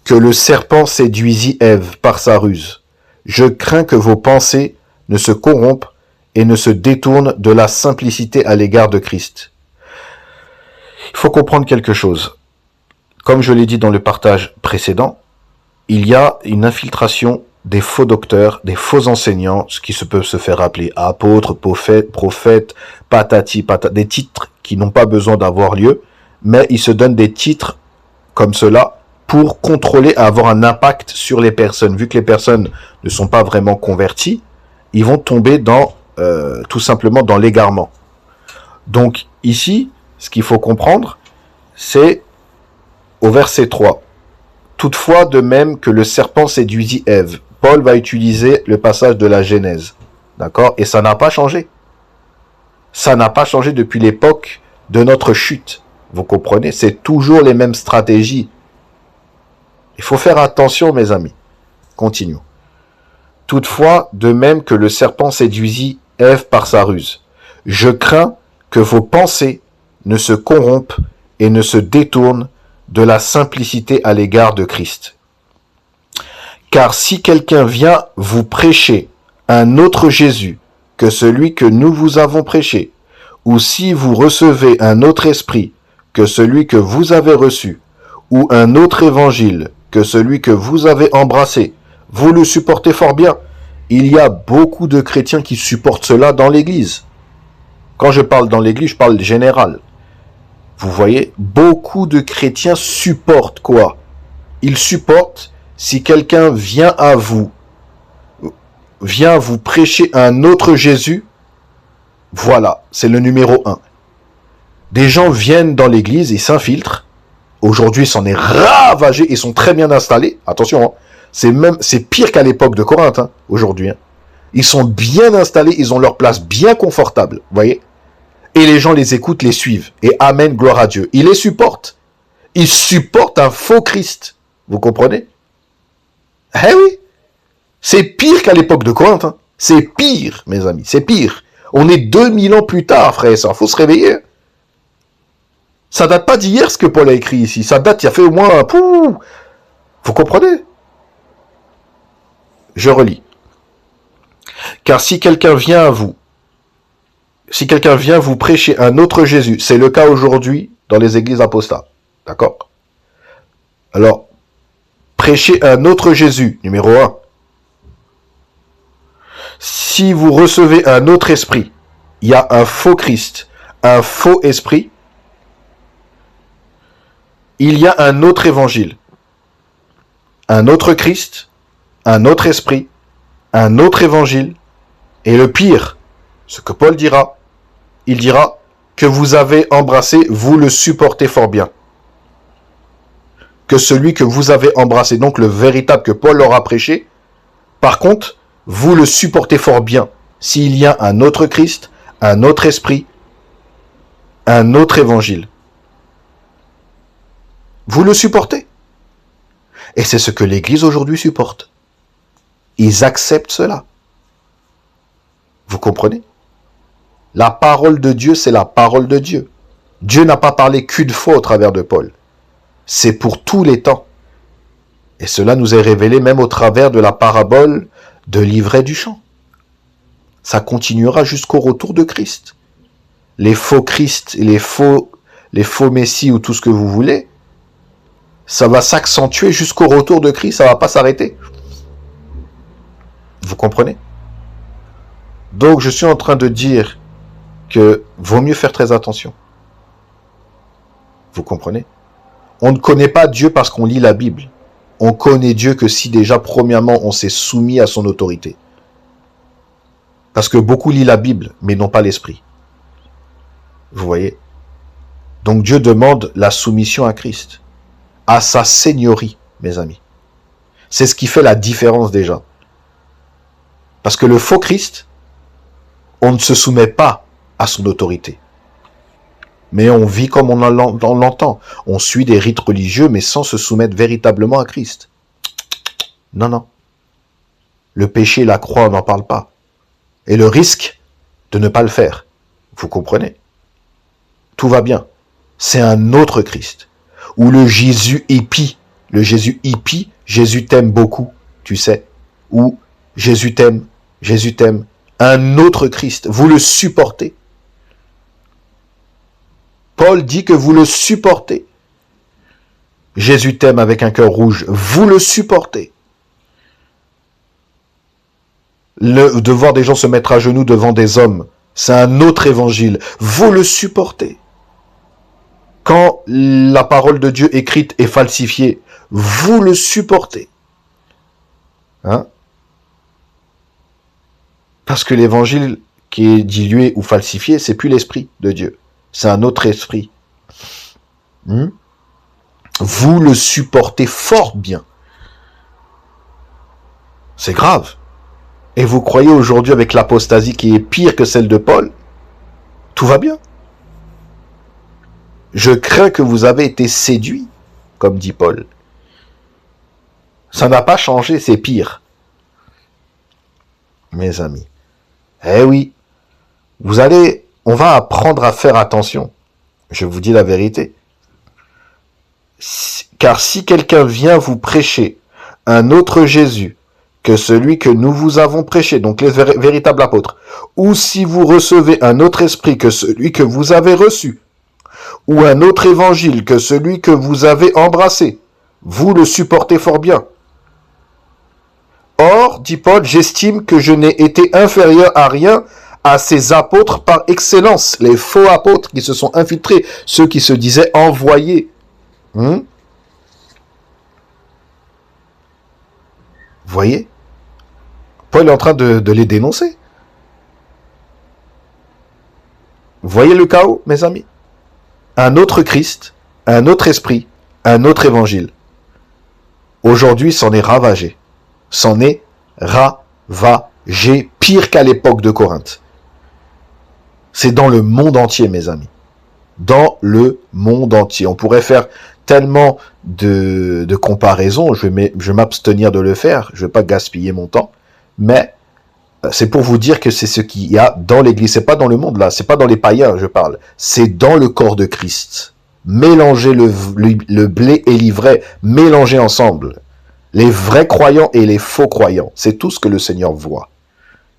que le serpent séduisit Ève par sa ruse, je crains que vos pensées ne se corrompent et ne se détournent de la simplicité à l'égard de Christ. Il faut comprendre quelque chose. Comme je l'ai dit dans le partage précédent, il y a une infiltration des faux docteurs, des faux enseignants, ce qui se peut se faire appeler apôtres, prophètes, patati, patata, des titres qui n'ont pas besoin d'avoir lieu, mais ils se donnent des titres comme cela pour contrôler et avoir un impact sur les personnes. Vu que les personnes ne sont pas vraiment converties, ils vont tomber dans tout simplement dans l'égarement. Donc ici, ce qu'il faut comprendre, c'est au verset 3. Toutefois, de même que le serpent séduisit Ève, Paul va utiliser le passage de la Genèse. D'accord? Et ça n'a pas changé. Ça n'a pas changé depuis l'époque de notre chute. Vous comprenez? C'est toujours les mêmes stratégies. Il faut faire attention, mes amis. Continuons. Toutefois, de même que le serpent séduisit Ève par sa ruse, je crains que vos pensées ne se corrompent et ne se détournent de la simplicité à l'égard de Christ. Car si quelqu'un vient vous prêcher un autre Jésus que celui que nous vous avons prêché, ou si vous recevez un autre esprit que celui que vous avez reçu, ou un autre évangile que celui que vous avez embrassé, vous le supportez fort bien. Il y a beaucoup de chrétiens qui supportent cela dans l'Église. Quand je parle dans l'Église, je parle général. Vous voyez, beaucoup de chrétiens supportent quoi? Ils supportent si quelqu'un vient vous prêcher un autre Jésus. Voilà, c'est le numéro 1. Des gens viennent dans l'Église, ils s'infiltrent. Aujourd'hui, c'en est ravagé, ils sont très bien installés. Attention, hein. C'est pire qu'à l'époque de Corinthe, hein, aujourd'hui. Hein. Ils sont bien installés, ils ont leur place bien confortable, vous voyez. Et les gens les écoutent, les suivent. Et amen, gloire à Dieu. Ils les supportent. Ils supportent un faux Christ. Vous comprenez? Eh oui. C'est pire qu'à l'époque de Corinthe. Hein. C'est pire, mes amis. C'est pire. On est 2000 ans plus tard, frère et sœurs. Faut se réveiller. Ça date pas d'hier ce que Paul a écrit ici. Ça date, il y a fait au moins... Vous comprenez? Je relis. Car si quelqu'un vient vous prêcher un autre Jésus, c'est le cas aujourd'hui dans les églises apostates. D'accord? Alors, prêcher un autre Jésus, numéro 1. Si vous recevez un autre esprit, il y a un faux Christ, un faux esprit, il y a un autre évangile, un autre Christ, un autre esprit, un autre évangile, et le pire, ce que Paul dira, il dira que vous avez embrassé, vous le supportez fort bien. Que celui que vous avez embrassé, donc le véritable que Paul leur a prêché, par contre, vous le supportez fort bien. S'il y a un autre Christ, un autre esprit, un autre évangile. Vous le supportez. Et c'est ce que l'Église aujourd'hui supporte. Ils acceptent cela. Vous comprenez? La parole de Dieu, c'est la parole de Dieu. Dieu n'a pas parlé qu'une fois au travers de Paul. C'est pour tous les temps. Et cela nous est révélé même au travers de la parabole de l'ivraie du champ. Ça continuera jusqu'au retour de Christ. Les faux Christ, les faux Messie ou tout ce que vous voulez, ça va s'accentuer jusqu'au retour de Christ, ça va pas s'arrêter. Vous comprenez? Donc je suis en train de dire que vaut mieux faire très attention. Vous comprenez? On ne connaît pas Dieu parce qu'on lit la Bible. On connaît Dieu que si déjà, premièrement, on s'est soumis à son autorité. Parce que beaucoup lisent la Bible, mais n'ont pas l'esprit. Vous voyez? Donc Dieu demande la soumission à Christ, à sa seigneurie, mes amis. C'est ce qui fait la différence déjà. Parce que le faux Christ, on ne se soumet pas à son autorité. Mais on vit comme on l'entend. On suit des rites religieux, mais sans se soumettre véritablement à Christ. Non, non. Le péché, la croix, on n'en parle pas. Et le risque de ne pas le faire. Vous comprenez? Tout va bien. C'est un autre Christ. Ou le Jésus hippie. Le Jésus hippie, Jésus t'aime beaucoup, tu sais. Ou Jésus t'aime, un autre Christ. Vous le supportez. Paul dit que vous le supportez. Jésus t'aime avec un cœur rouge. Vous le supportez. De voir des gens se mettre à genoux devant des hommes, c'est un autre évangile. Vous le supportez. Quand la parole de Dieu écrite est falsifiée, vous le supportez. Hein? Parce que l'évangile qui est dilué ou falsifié, c'est plus l'esprit de Dieu. C'est un autre esprit. Vous le supportez fort bien. C'est grave. Et vous croyez aujourd'hui avec l'apostasie qui est pire que celle de Paul, tout va bien. Je crains que vous avez été séduit, comme dit Paul. Ça n'a pas changé, c'est pire. Mes amis. Eh oui. On va apprendre à faire attention. Je vous dis la vérité. Car si quelqu'un vient vous prêcher un autre Jésus que celui que nous vous avons prêché, donc les véritables apôtres, ou si vous recevez un autre esprit que celui que vous avez reçu, ou un autre évangile que celui que vous avez embrassé, vous le supportez fort bien. Or, dit Paul, j'estime que je n'ai été inférieur à rien à ces apôtres par excellence, les faux apôtres qui se sont infiltrés, ceux qui se disaient envoyés. Vous voyez? Paul est en train de les dénoncer. Vous voyez le chaos, mes amis? Un autre Christ, un autre esprit, un autre évangile. Aujourd'hui, c'en est ravagé. C'en est ravagé, pire qu'à l'époque de Corinthe. C'est dans le monde entier, mes amis. Dans le monde entier. On pourrait faire tellement de comparaisons, je vais m'abstenir de le faire, je ne vais pas gaspiller mon temps, mais c'est pour vous dire que c'est ce qu'il y a dans l'église, c'est pas dans le monde là, c'est pas dans les païens je parle, c'est dans le corps de Christ. Mélangez le blé et l'ivraie, mélangez ensemble. Les vrais croyants et les faux croyants, c'est tout ce que le Seigneur voit.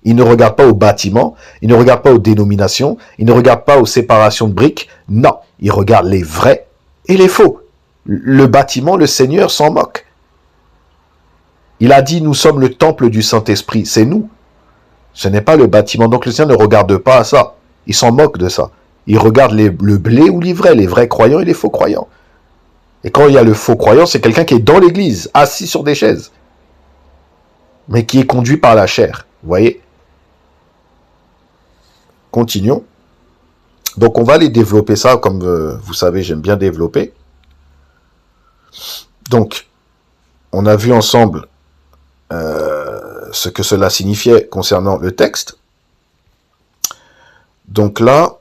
Il ne regarde pas aux bâtiments, il ne regarde pas aux dénominations, il ne regarde pas aux séparations de briques, non, il regarde les vrais et les faux. Le bâtiment, le Seigneur s'en moque. Il a dit, nous sommes le temple du Saint-Esprit, c'est nous. Ce n'est pas le bâtiment, donc le Seigneur ne regarde pas à ça. Il s'en moque de ça. Il regarde le blé ou l'ivraie, les vrais croyants et les faux croyants. Et quand il y a le faux croyant, c'est quelqu'un qui est dans l'église, assis sur des chaises, mais qui est conduit par la chair. Vous voyez? Continuons. Donc on va aller développer ça, comme vous savez, j'aime bien développer. Donc, on a vu ensemble ce que cela signifiait concernant le texte. Donc là,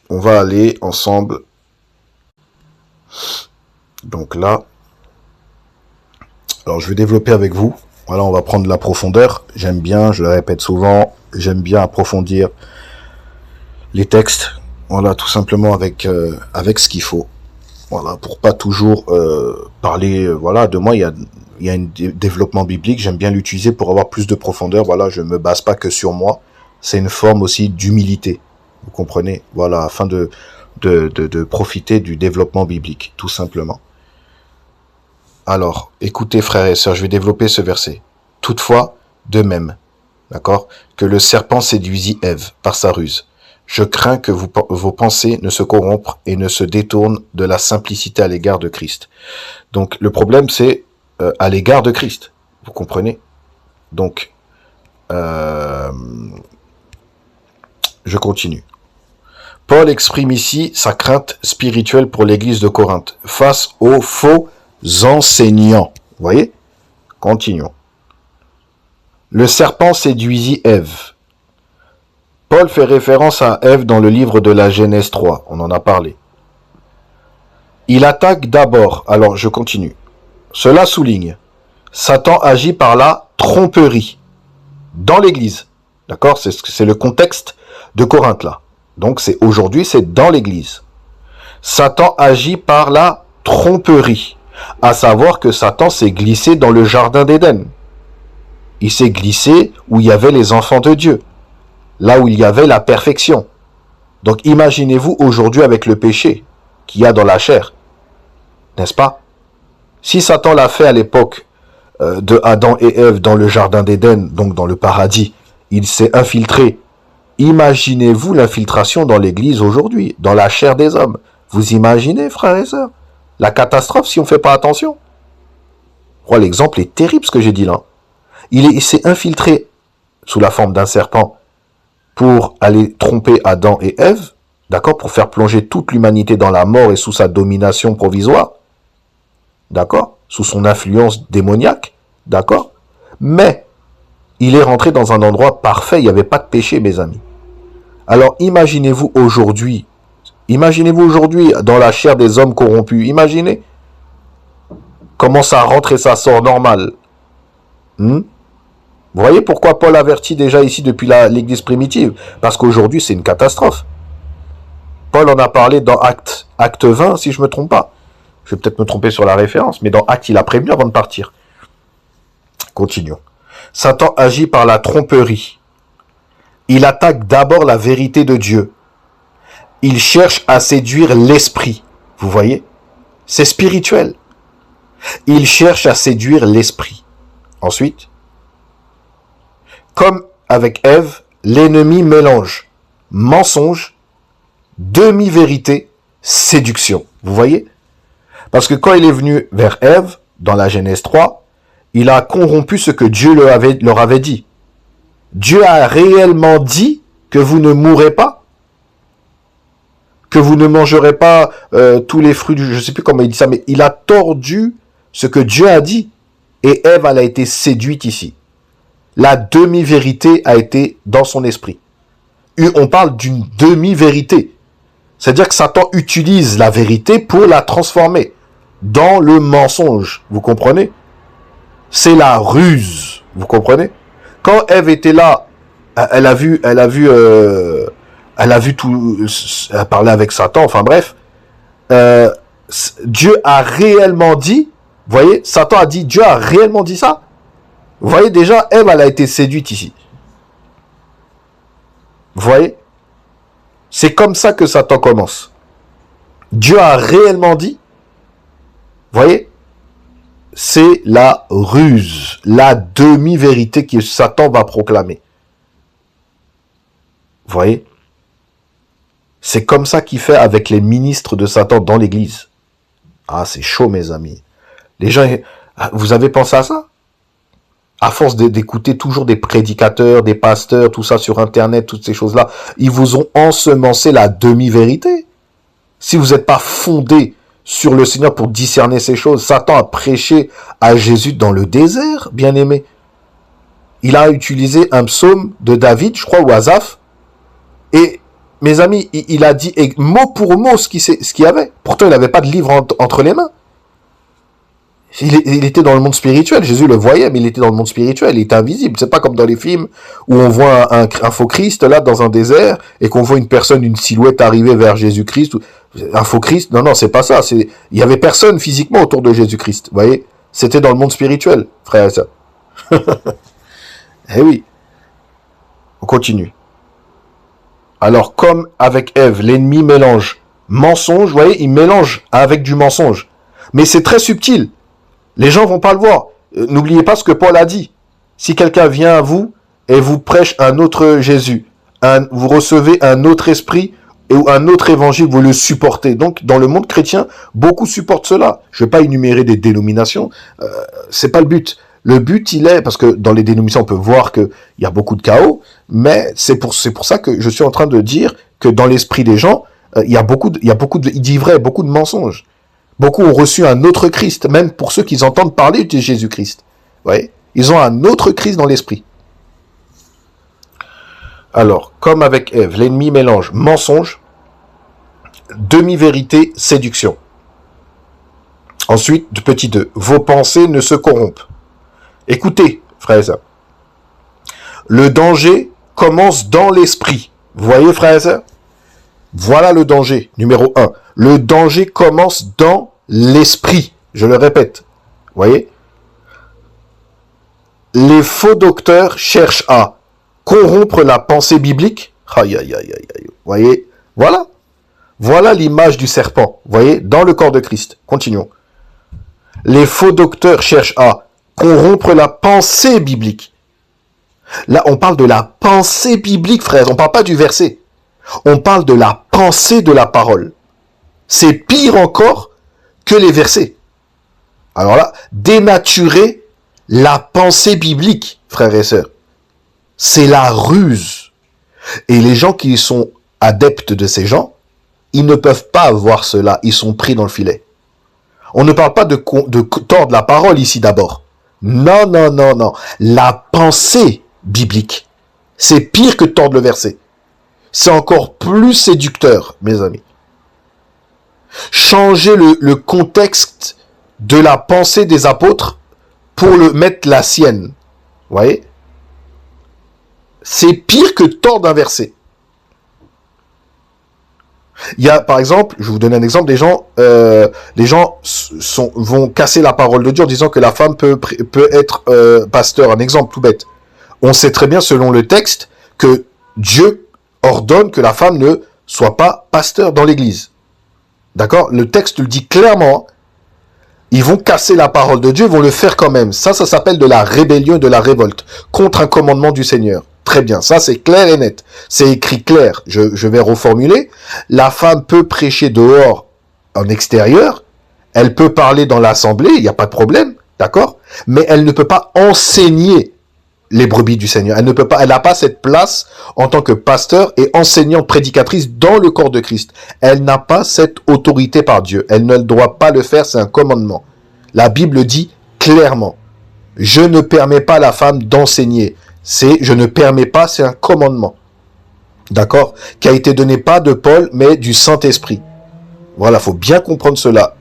on va aller ensemble. Donc là, alors je vais développer avec vous. Voilà, on va prendre la profondeur. J'aime bien, je le répète souvent, j'aime bien approfondir les textes. Voilà, tout simplement avec ce qu'il faut. Voilà, pour pas toujours parler, voilà, de moi, il y a un développement biblique, j'aime bien l'utiliser pour avoir plus de profondeur, voilà, je me base pas que sur moi, c'est une forme aussi d'humilité, vous comprenez, voilà, afin de profiter du développement biblique, tout simplement. Alors, écoutez frères et sœurs, je vais développer ce verset. Toutefois, de même, d'accord, que le serpent séduisit Ève par sa ruse. Je crains que vos pensées ne se corrompent et ne se détournent de la simplicité à l'égard de Christ. Donc, le problème, c'est à l'égard de Christ. Vous comprenez? Donc, je continue. Paul exprime ici sa crainte spirituelle pour l'église de Corinthe face aux faux enseignants. Vous voyez? Continuons. Le serpent séduisit Ève. Paul fait référence à Ève dans le livre de la Genèse 3, on en a parlé. Il attaque d'abord, alors je continue. Cela souligne, Satan agit par la tromperie dans l'église. D'accord? C'est le contexte de Corinthe là. Donc c'est aujourd'hui, c'est dans l'église. Satan agit par la tromperie, à savoir que Satan s'est glissé dans le jardin d'Éden. Il s'est glissé où il y avait les enfants de Dieu. là où il y avait la perfection. Donc imaginez-vous aujourd'hui avec le péché qu'il y a dans la chair, n'est-ce pas? Si Satan l'a fait à l'époque de Adam et Ève dans le jardin d'Éden, donc dans le paradis, il s'est infiltré. Imaginez-vous l'infiltration dans l'église aujourd'hui, dans la chair des hommes. Vous imaginez, frères et sœurs, la catastrophe si on ne fait pas attention? Oh, l'exemple est terrible ce que j'ai dit là. Il s'est infiltré sous la forme d'un serpent pour aller tromper Adam et Ève, d'accord, pour faire plonger toute l'humanité dans la mort et sous sa domination provisoire, d'accord, sous son influence démoniaque, d'accord, mais il est rentré dans un endroit parfait, il n'y avait pas de péché, mes amis. Alors imaginez-vous aujourd'hui dans la chair des hommes corrompus, imaginez comment ça rentre et ça sort normal. Vous voyez pourquoi Paul avertit déjà ici depuis l'église primitive? Parce qu'aujourd'hui c'est une catastrophe. Paul en a parlé dans Acte 20, si je ne me trompe pas. Je vais peut-être me tromper sur la référence, mais dans Acte, il a prévenu avant de partir. Continuons. Satan agit par la tromperie. Il attaque d'abord la vérité de Dieu. Il cherche à séduire l'esprit. Vous voyez? C'est spirituel. Il cherche à séduire l'esprit. Ensuite, comme avec Ève, l'ennemi mélange mensonge, demi-vérité, séduction. Vous voyez? Parce que quand il est venu vers Ève, dans la Genèse 3, il a corrompu ce que Dieu leur avait dit. Dieu a réellement dit que vous ne mourrez pas, que vous ne mangerez pas tous les fruits je ne sais plus comment il dit ça, mais il a tordu ce que Dieu a dit. Et Ève, elle a été séduite ici. La demi-vérité a été dans son esprit. On parle d'une demi-vérité. C'est-à-dire que Satan utilise la vérité pour la transformer dans le mensonge. Vous comprenez? C'est la ruse. Vous comprenez? Quand Ève était là, elle a vu tout, elle parlait avec Satan, enfin bref, Dieu a réellement dit, vous voyez, Satan a dit, Dieu a réellement dit ça. Vous voyez déjà, Ève, elle a été séduite ici. Vous voyez? C'est comme ça que Satan commence. Dieu a réellement dit, vous voyez? C'est la ruse, la demi-vérité que Satan va proclamer. Vous voyez? C'est comme ça qu'il fait avec les ministres de Satan dans l'église. Ah, c'est chaud, mes amis. Les gens, vous avez pensé à ça? À force d'écouter toujours des prédicateurs, des pasteurs, tout ça sur Internet, toutes ces choses-là, ils vous ont ensemencé la demi-vérité. Si vous n'êtes pas fondé sur le Seigneur pour discerner ces choses, Satan a prêché à Jésus dans le désert, bien-aimé. Il a utilisé un psaume de David, je crois, ou Asaph, et mes amis, il a dit mot pour mot ce qu'il y avait. Pourtant, il n'avait pas de livre entre les mains. Il était dans le monde spirituel. Jésus le voyait, mais il était dans le monde spirituel. Il était invisible. C'est pas comme dans les films où on voit un faux Christ là dans un désert et qu'on voit une personne, une silhouette arriver vers Jésus-Christ. Un faux Christ. Non, non, c'est pas ça. Il y avait personne physiquement autour de Jésus-Christ. Vous voyez? C'était dans le monde spirituel, frère et sœur. Eh oui. On continue. Alors, comme avec Ève, l'ennemi mélange mensonge. Vous voyez, il mélange avec du mensonge. Mais c'est très subtil. Les gens vont pas le voir. N'oubliez pas ce que Paul a dit. Si quelqu'un vient à vous et vous prêche un autre Jésus, vous recevez un autre esprit ou un autre évangile, vous le supportez. Donc, dans le monde chrétien, beaucoup supportent cela. Je vais pas énumérer des dénominations. C'est pas le but. Le but, il est, parce que dans les dénominations, on peut voir qu'il y a beaucoup de chaos, mais c'est pour ça que je suis en train de dire que dans l'esprit des gens, il y a beaucoup d'ivraies, beaucoup de mensonges. Beaucoup ont reçu un autre Christ, même pour ceux qui entendent parler de Jésus-Christ. Vous voyez? Ils ont un autre Christ dans l'esprit. Alors, comme avec Ève, l'ennemi mélange mensonge, demi-vérité, séduction. Ensuite, petit 2, vos pensées ne se corrompent. Écoutez, frères et sœurs, le danger commence dans l'esprit. Vous voyez, frères et sœurs? Voilà le danger, numéro 1. Le danger commence dans l'esprit. Je le répète. Vous voyez? Les faux docteurs cherchent à corrompre la pensée biblique. Aïe, aïe, aïe, aïe, aïe. Vous voyez, voilà. Voilà l'image du serpent, vous voyez, dans le corps de Christ. Continuons. Les faux docteurs cherchent à corrompre la pensée biblique. Là, on parle de la pensée biblique, frères. On ne parle pas du verset. On parle de la pensée de la parole. C'est pire encore que les versets. Alors là, dénaturer la pensée biblique, frères et sœurs, c'est la ruse. Et les gens qui sont adeptes de ces gens, ils ne peuvent pas voir cela. Ils sont pris dans le filet. On ne parle pas de tordre la parole ici d'abord. Non, non, non, non. La pensée biblique, c'est pire que tordre le verset. C'est encore plus séducteur, mes amis. Changer le contexte de la pensée des apôtres pour le mettre la sienne. Vous voyez? C'est pire que tordre un verset. Il y a, par exemple, je vais vous donner un exemple, les gens vont casser la parole de Dieu en disant que la femme peut être pasteur. Un exemple tout bête. On sait très bien, selon le texte, que Dieu ordonne que la femme ne soit pas pasteur dans l'église. D'accord? Le texte le dit clairement. Ils vont casser la parole de Dieu, ils vont le faire quand même. Ça s'appelle de la rébellion et de la révolte contre un commandement du Seigneur. Très bien, ça c'est clair et net. C'est écrit clair. Je vais reformuler. La femme peut prêcher dehors, en extérieur. Elle peut parler dans l'assemblée, il n'y a pas de problème. D'accord? Mais elle ne peut pas enseigner les brebis du Seigneur. Elle n'a pas cette place en tant que pasteur et enseignante prédicatrice dans le corps de Christ. Elle n'a pas cette autorité par Dieu. Elle ne doit pas le faire, c'est un commandement. La Bible dit clairement, je ne permets pas à la femme d'enseigner. Je ne permets pas, c'est un commandement. D'accord? Qui a été donné pas de Paul, mais du Saint-Esprit. Voilà, faut bien comprendre cela.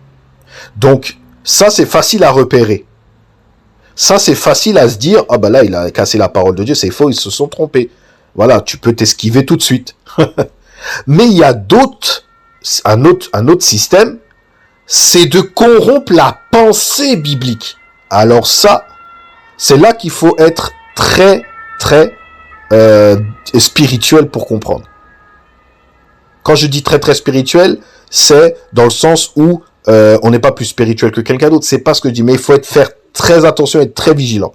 Donc, ça c'est facile à repérer. Ça, c'est facile à se dire, ah ben là, il a cassé la parole de Dieu, c'est faux, ils se sont trompés. Voilà, tu peux t'esquiver tout de suite. Mais il y a un autre système, c'est de corrompre la pensée biblique. Alors ça, c'est là qu'il faut être très, très spirituel pour comprendre. Quand je dis très, très spirituel, c'est dans le sens où on n'est pas plus spirituel que quelqu'un d'autre. C'est pas ce que je dis, mais il faut faire très attention et être très vigilant.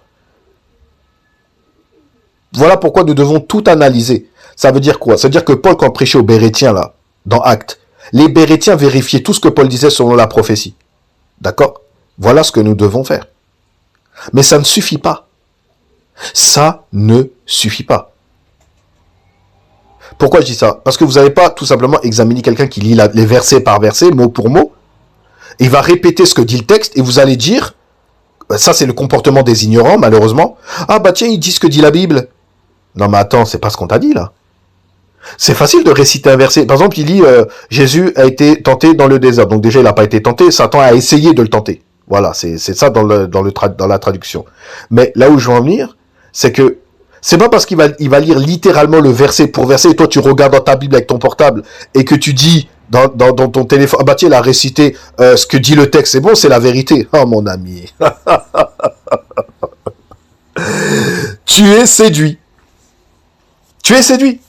Voilà pourquoi nous devons tout analyser. Ça veut dire quoi? Ça veut dire que Paul, quand prêchait aux Bérétiens, là, dans Actes, les Bérétiens vérifiaient tout ce que Paul disait selon la prophétie. D'accord? Voilà ce que nous devons faire. Mais ça ne suffit pas. Ça ne suffit pas. Pourquoi je dis ça? Parce que vous n'avez pas tout simplement examiné quelqu'un qui lit les versets par verset, mot pour mot. Il va répéter ce que dit le texte et vous allez dire, ça c'est le comportement des ignorants malheureusement. Ah bah tiens, il dit ce que dit la Bible. Non mais attends, c'est pas ce qu'on t'a dit là. C'est facile de réciter un verset. Par exemple, il dit Jésus a été tenté dans le désert. Donc déjà, il n'a pas été tenté, Satan a essayé de le tenter. Voilà, c'est ça dans la traduction. Mais là où je veux en venir, c'est que c'est pas parce qu'il va lire littéralement le verset pour verset, et toi tu regardes dans ta Bible avec ton portable, et que tu dis dans ton téléphone, ah bah tiens, il a récité ce que dit le texte, c'est bon, c'est la vérité. Oh mon ami. Tu es séduit. Tu es séduit.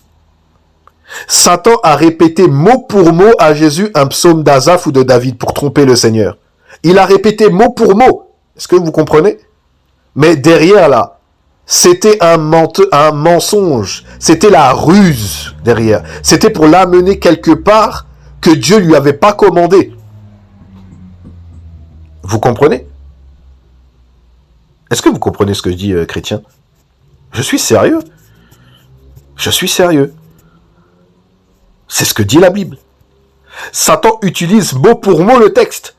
Satan a répété mot pour mot à Jésus un psaume d'Asaph ou de David pour tromper le Seigneur. Il a répété mot pour mot. Est-ce que vous comprenez? Mais derrière là, c'était un mensonge. C'était la ruse derrière. C'était pour l'amener quelque part que Dieu lui avait pas commandé. Vous comprenez? Est-ce que vous comprenez ce que je dis, chrétien? Je suis sérieux. Je suis sérieux. C'est ce que dit la Bible. Satan utilise mot pour mot le texte.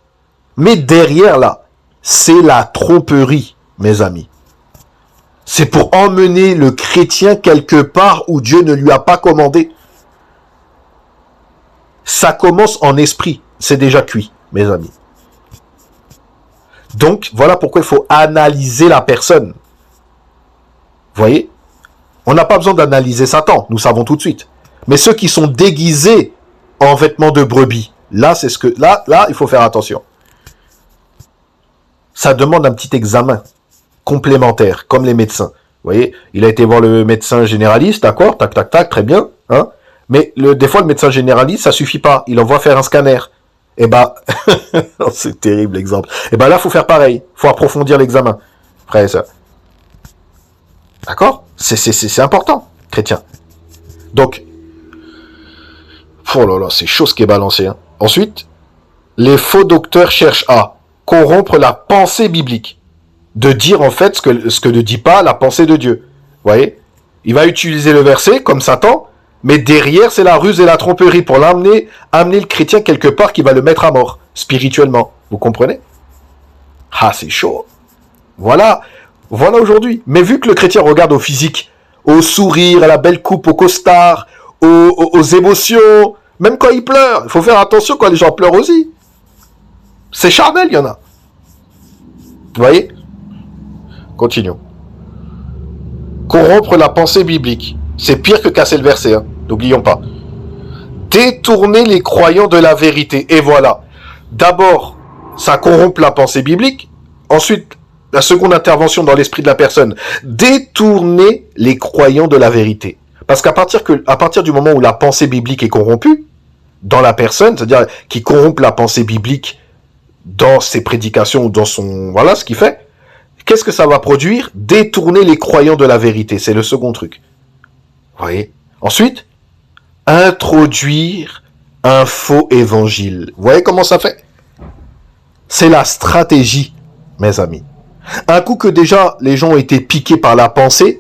Mais derrière là, c'est la tromperie, mes amis. C'est pour emmener le chrétien quelque part où Dieu ne lui a pas commandé. Ça commence en esprit. C'est déjà cuit, mes amis. Donc, voilà pourquoi il faut analyser la personne. Vous voyez? On n'a pas besoin d'analyser Satan, nous savons tout de suite. Mais ceux qui sont déguisés en vêtements de brebis, là, c'est ce que là, il faut faire attention. Ça demande un petit examen complémentaire, comme les médecins. Vous voyez, il a été voir le médecin généraliste, d'accord, tac, tac, tac, très bien, hein. Mais des fois, le médecin généraliste, ça suffit pas. Il envoie faire un scanner. Eh ben, c'est terrible l'exemple. Eh ben là, faut faire pareil. Faut approfondir l'examen. Après ça, d'accord. C'est important, chrétien. Donc, oh là là, c'est chaud ce qui est balancé. Hein. Ensuite, les faux docteurs cherchent à corrompre la pensée biblique, de dire en fait ce que ne dit pas la pensée de Dieu. Vous voyez, il va utiliser le verset comme Satan. Mais derrière, c'est la ruse et la tromperie pour amener le chrétien quelque part qui va le mettre à mort, spirituellement. Vous comprenez? Ah, c'est chaud. Voilà aujourd'hui. Mais vu que le chrétien regarde au physique, au sourire, à la belle coupe, au costard, aux émotions, même quand il pleure, il faut faire attention quand les gens pleurent aussi. C'est charnel, il y en a. Vous voyez? Continuons. Corrompre la pensée biblique. C'est pire que casser le verset, hein. N'oublions pas. Détourner les croyants de la vérité. Et voilà. D'abord, ça corrompt la pensée biblique. Ensuite, la seconde intervention dans l'esprit de la personne. Détourner les croyants de la vérité. Parce qu'à partir du moment où la pensée biblique est corrompue, dans la personne, c'est-à-dire qui corrompt la pensée biblique dans ses prédications ou dans son... Voilà ce qu'il fait. Qu'est-ce que ça va produire? Détourner les croyants de la vérité. C'est le second truc. Vous voyez? Ensuite, introduire un faux évangile. Vous voyez comment ça fait? C'est la stratégie, mes amis. Un coup que déjà les gens ont été piqués par la pensée,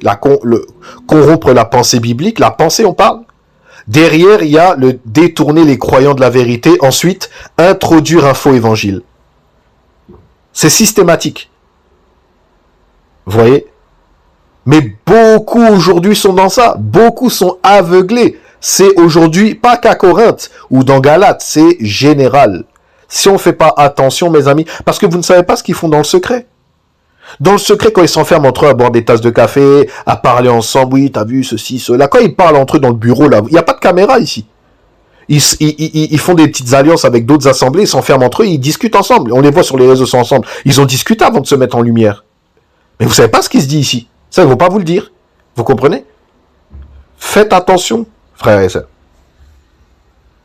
corrompre la pensée biblique, la pensée on parle. Derrière, il y a le détourner les croyants de la vérité. Ensuite, introduire un faux évangile. C'est systématique. Vous voyez? Mais beaucoup aujourd'hui sont dans ça. Beaucoup sont aveuglés. C'est aujourd'hui, pas qu'à Corinthe ou dans Galates, c'est général. Si on ne fait pas attention, mes amis, parce que vous ne savez pas ce qu'ils font dans le secret. Dans le secret, quand ils s'enferment entre eux à boire des tasses de café, à parler ensemble, oui, t'as vu ceci, cela. Quand ils parlent entre eux dans le bureau, là, il n'y a pas de caméra ici. Ils font des petites alliances avec d'autres assemblées, ils s'enferment entre eux, ils discutent ensemble. On les voit sur les réseaux sociaux ensemble. Ils ont discuté avant de se mettre en lumière. Mais vous savez pas ce qui se dit ici. Ça, ils vont pas vous le dire. Vous comprenez? Faites attention, frères et sœurs.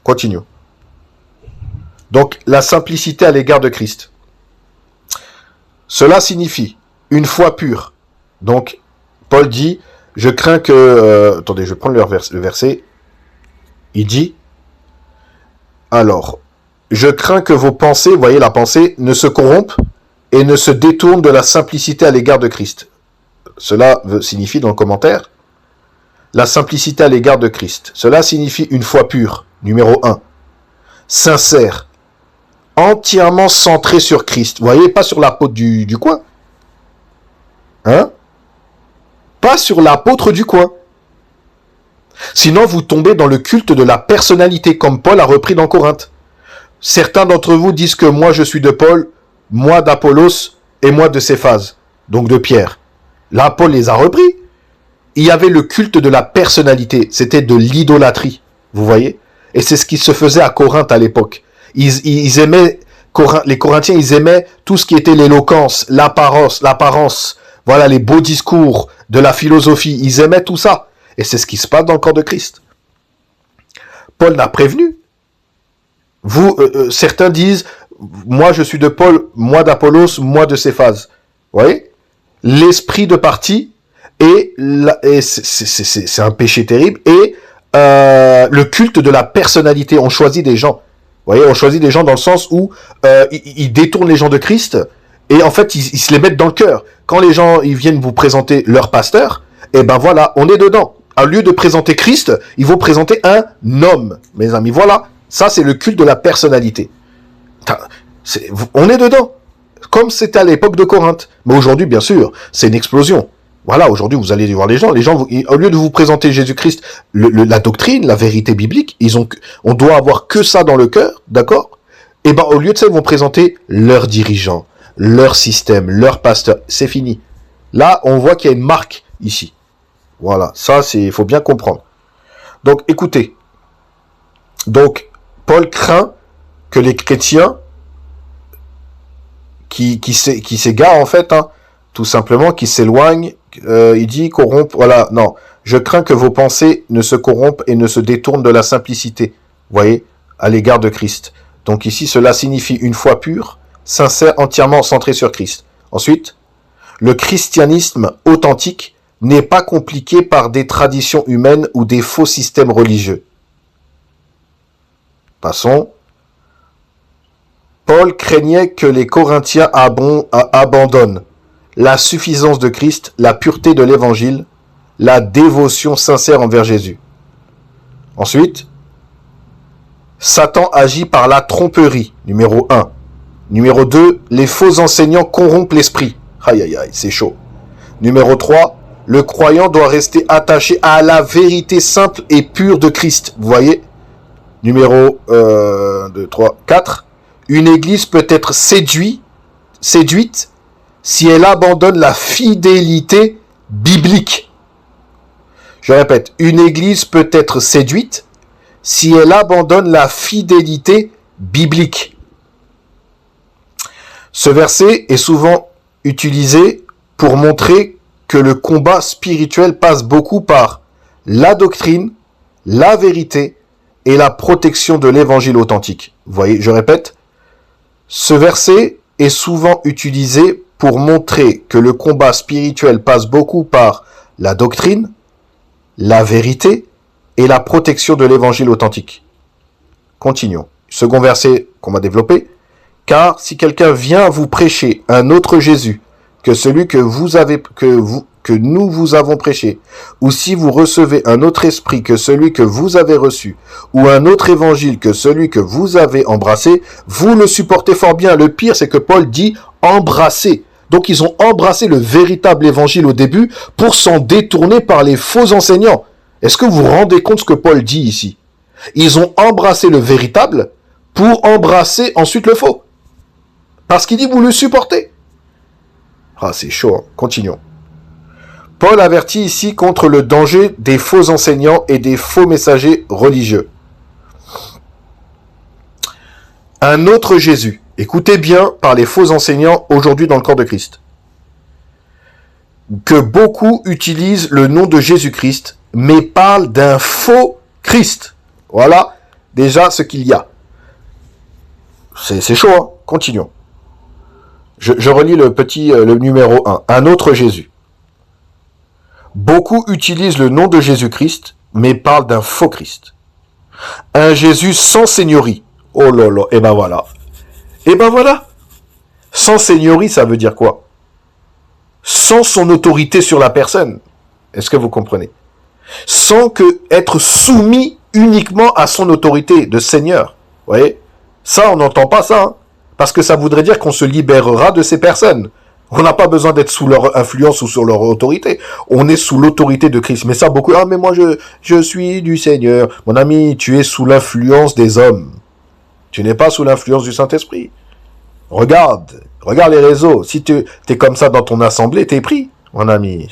Continuons. Donc, la simplicité à l'égard de Christ. Cela signifie une foi pure. Donc, Paul dit, je crains que... attendez, je vais prendre le verset. Il dit, alors, je crains que vos pensées, vous voyez, la pensée, ne se corrompent et ne se détournent de la simplicité à l'égard de Christ. Cela signifie, dans le commentaire, la simplicité à l'égard de Christ. Cela signifie une foi pure, numéro 1. Sincère. Entièrement centré sur Christ. Vous voyez, pas sur l'apôtre du coin. Hein? Pas sur l'apôtre du coin. Sinon, vous tombez dans le culte de la personnalité, comme Paul a repris dans Corinthe. Certains d'entre vous disent que moi je suis de Paul, moi d'Apollos et moi de Céphase, donc de Pierre. Là, Paul les a repris. Il y avait le culte de la personnalité. C'était de l'idolâtrie. Vous voyez? Et c'est ce qui se faisait à Corinthe à l'époque. Ils aimaient, les Corinthiens, ils aimaient tout ce qui était l'éloquence, l'apparence, voilà, les beaux discours, de la philosophie. Ils aimaient tout ça. Et c'est ce qui se passe dans le corps de Christ. Paul n'a prévenu. Certains disent, moi je suis de Paul, moi d'Apollos, moi de Céphase. Vous voyez? L'esprit de parti et c'est un péché terrible. Et le culte de la personnalité. On choisit des gens. Vous voyez, on choisit des gens dans le sens où ils détournent les gens de Christ et en fait ils se les mettent dans le cœur. Quand les gens ils viennent vous présenter leur pasteur, et ben voilà, on est dedans. Au lieu de présenter Christ, ils vont présenter un homme, mes amis. Voilà, ça c'est le culte de la personnalité. On est dedans, comme c'était à l'époque de Corinthe. Mais aujourd'hui, bien sûr, c'est une explosion. Voilà, aujourd'hui, vous allez voir les gens, au lieu de vous présenter Jésus-Christ, la doctrine, la vérité biblique, on doit avoir que ça dans le cœur, d'accord? Et ben, au lieu de ça, ils vont présenter leurs dirigeants, leur système, leur pasteur. C'est fini. Là, on voit qu'il y a une marque ici. Voilà, ça, il faut bien comprendre. Donc, écoutez. Donc, Paul craint que les chrétiens qui s'égarent, en fait, hein, tout simplement, qui s'éloigne. Il dit corrompre. Voilà, non. Je crains que vos pensées ne se corrompent et ne se détournent de la simplicité. Vous voyez, à l'égard de Christ. Donc ici, cela signifie une foi pure, sincère, entièrement centrée sur Christ. Ensuite, le christianisme authentique n'est pas compliqué par des traditions humaines ou des faux systèmes religieux. Passons. Paul craignait que les Corinthiens abandonnent la suffisance de Christ, la pureté de l'évangile, la dévotion sincère envers Jésus. Ensuite, Satan agit par la tromperie, numéro 1. Numéro 2, les faux enseignants corrompent l'esprit. Aïe aïe aïe, c'est chaud. Numéro 3, le croyant doit rester attaché à la vérité simple et pure de Christ. Vous voyez? Numéro 2, 3, 4. Une église peut être séduite si elle abandonne la fidélité biblique. Je répète, une église peut être séduite si elle abandonne la fidélité biblique. Ce verset est souvent utilisé pour montrer que le combat spirituel passe beaucoup par la doctrine, la vérité et la protection de l'évangile authentique. Vous voyez, je répète, ce verset est souvent utilisé pour montrer que le combat spirituel passe beaucoup par la doctrine, la vérité et la protection de l'évangile authentique. Continuons. Second verset qu'on va développer. Car si quelqu'un vient vous prêcher un autre Jésus que celui que nous vous avons prêché, ou si vous recevez un autre esprit que celui que vous avez reçu, ou un autre évangile que celui que vous avez embrassé, vous le supportez fort bien. Le pire, c'est que Paul dit embrasser. Donc ils ont embrassé le véritable évangile au début pour s'en détourner par les faux enseignants. Est-ce que vous vous rendez compte ce que Paul dit ici? Ils ont embrassé le véritable pour embrasser ensuite le faux. Parce qu'il dit vous le supportez. Ah, c'est chaud, hein. Continuons. Paul avertit ici contre le danger des faux enseignants et des faux messagers religieux. Un autre Jésus. Écoutez bien par les faux enseignants aujourd'hui dans le corps de Christ. Que beaucoup utilisent le nom de Jésus-Christ, mais parlent d'un faux Christ. Voilà déjà ce qu'il y a. C'est chaud, hein. Continuons. Je relis le numéro 1. Un autre Jésus. Beaucoup utilisent le nom de Jésus-Christ, mais parlent d'un faux Christ. Un Jésus sans seigneurie. Oh là là, et ben voilà. Et ben voilà. Sans seigneurie, ça veut dire quoi? Sans son autorité sur la personne. Est-ce que vous comprenez? Sans être soumis uniquement à son autorité de seigneur. Vous voyez? Ça, on n'entend pas ça, hein. Parce que ça voudrait dire qu'on se libérera de ces personnes. On n'a pas besoin d'être sous leur influence ou sur leur autorité. On est sous l'autorité de Christ. Mais ça, beaucoup, ah mais moi je suis du Seigneur. Mon ami, tu es sous l'influence des hommes. Tu n'es pas sous l'influence du Saint-Esprit. Regarde les réseaux. Si tu es comme ça dans ton assemblée, t'es pris, mon ami.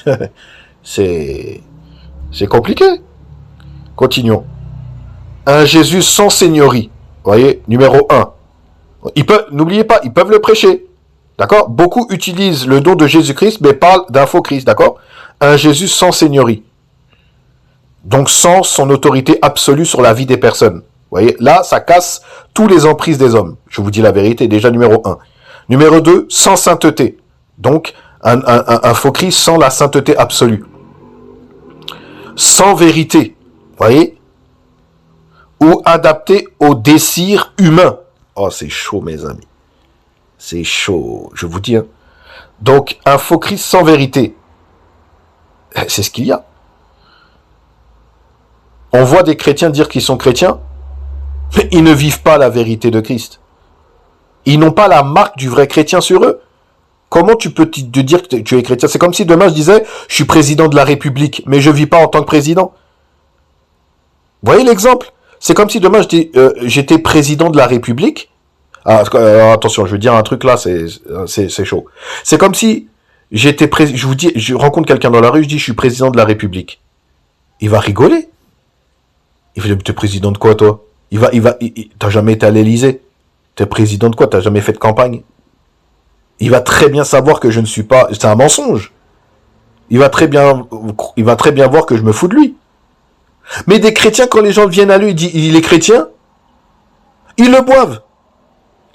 C'est compliqué. Continuons. Un Jésus sans seigneurie. Vous voyez, numéro 1. N'oubliez pas, ils peuvent le prêcher. D'accord? Beaucoup utilisent le nom de Jésus-Christ, mais parlent d'un faux Christ. D'accord? Un Jésus sans seigneurie. Donc sans son autorité absolue sur la vie des personnes. Vous voyez? Là, ça casse tous les emprises des hommes. Je vous dis la vérité, déjà numéro 1. Numéro 2, sans sainteté. Donc, un faux Christ sans la sainteté absolue. Sans vérité. Vous voyez? Ou adapté aux désirs humains. Oh, c'est chaud, mes amis. C'est chaud, je vous dis. Hein. Donc, un faux Christ sans vérité. C'est ce qu'il y a. On voit des chrétiens dire qu'ils sont chrétiens, mais ils ne vivent pas la vérité de Christ. Ils n'ont pas la marque du vrai chrétien sur eux. Comment tu peux te dire que tu es chrétien? C'est comme si demain je disais, je suis président de la République, mais je ne vis pas en tant que président. Vous voyez l'exemple? C'est comme si demain j'étais président de la République. Ah, attention, je veux dire un truc là, c'est chaud. C'est comme si je vous dis, je rencontre quelqu'un dans la rue, je dis je suis président de la République. Il va rigoler. Il va dire, t'es président de quoi toi? T'as jamais été à l'Élysée? T'es président de quoi? T'as jamais fait de campagne? Il va très bien savoir que je ne suis pas... C'est un mensonge. Il va très bien voir que je me fous de lui. Mais des chrétiens, quand les gens viennent à lui, ils disent, il est chrétien, ils le boivent.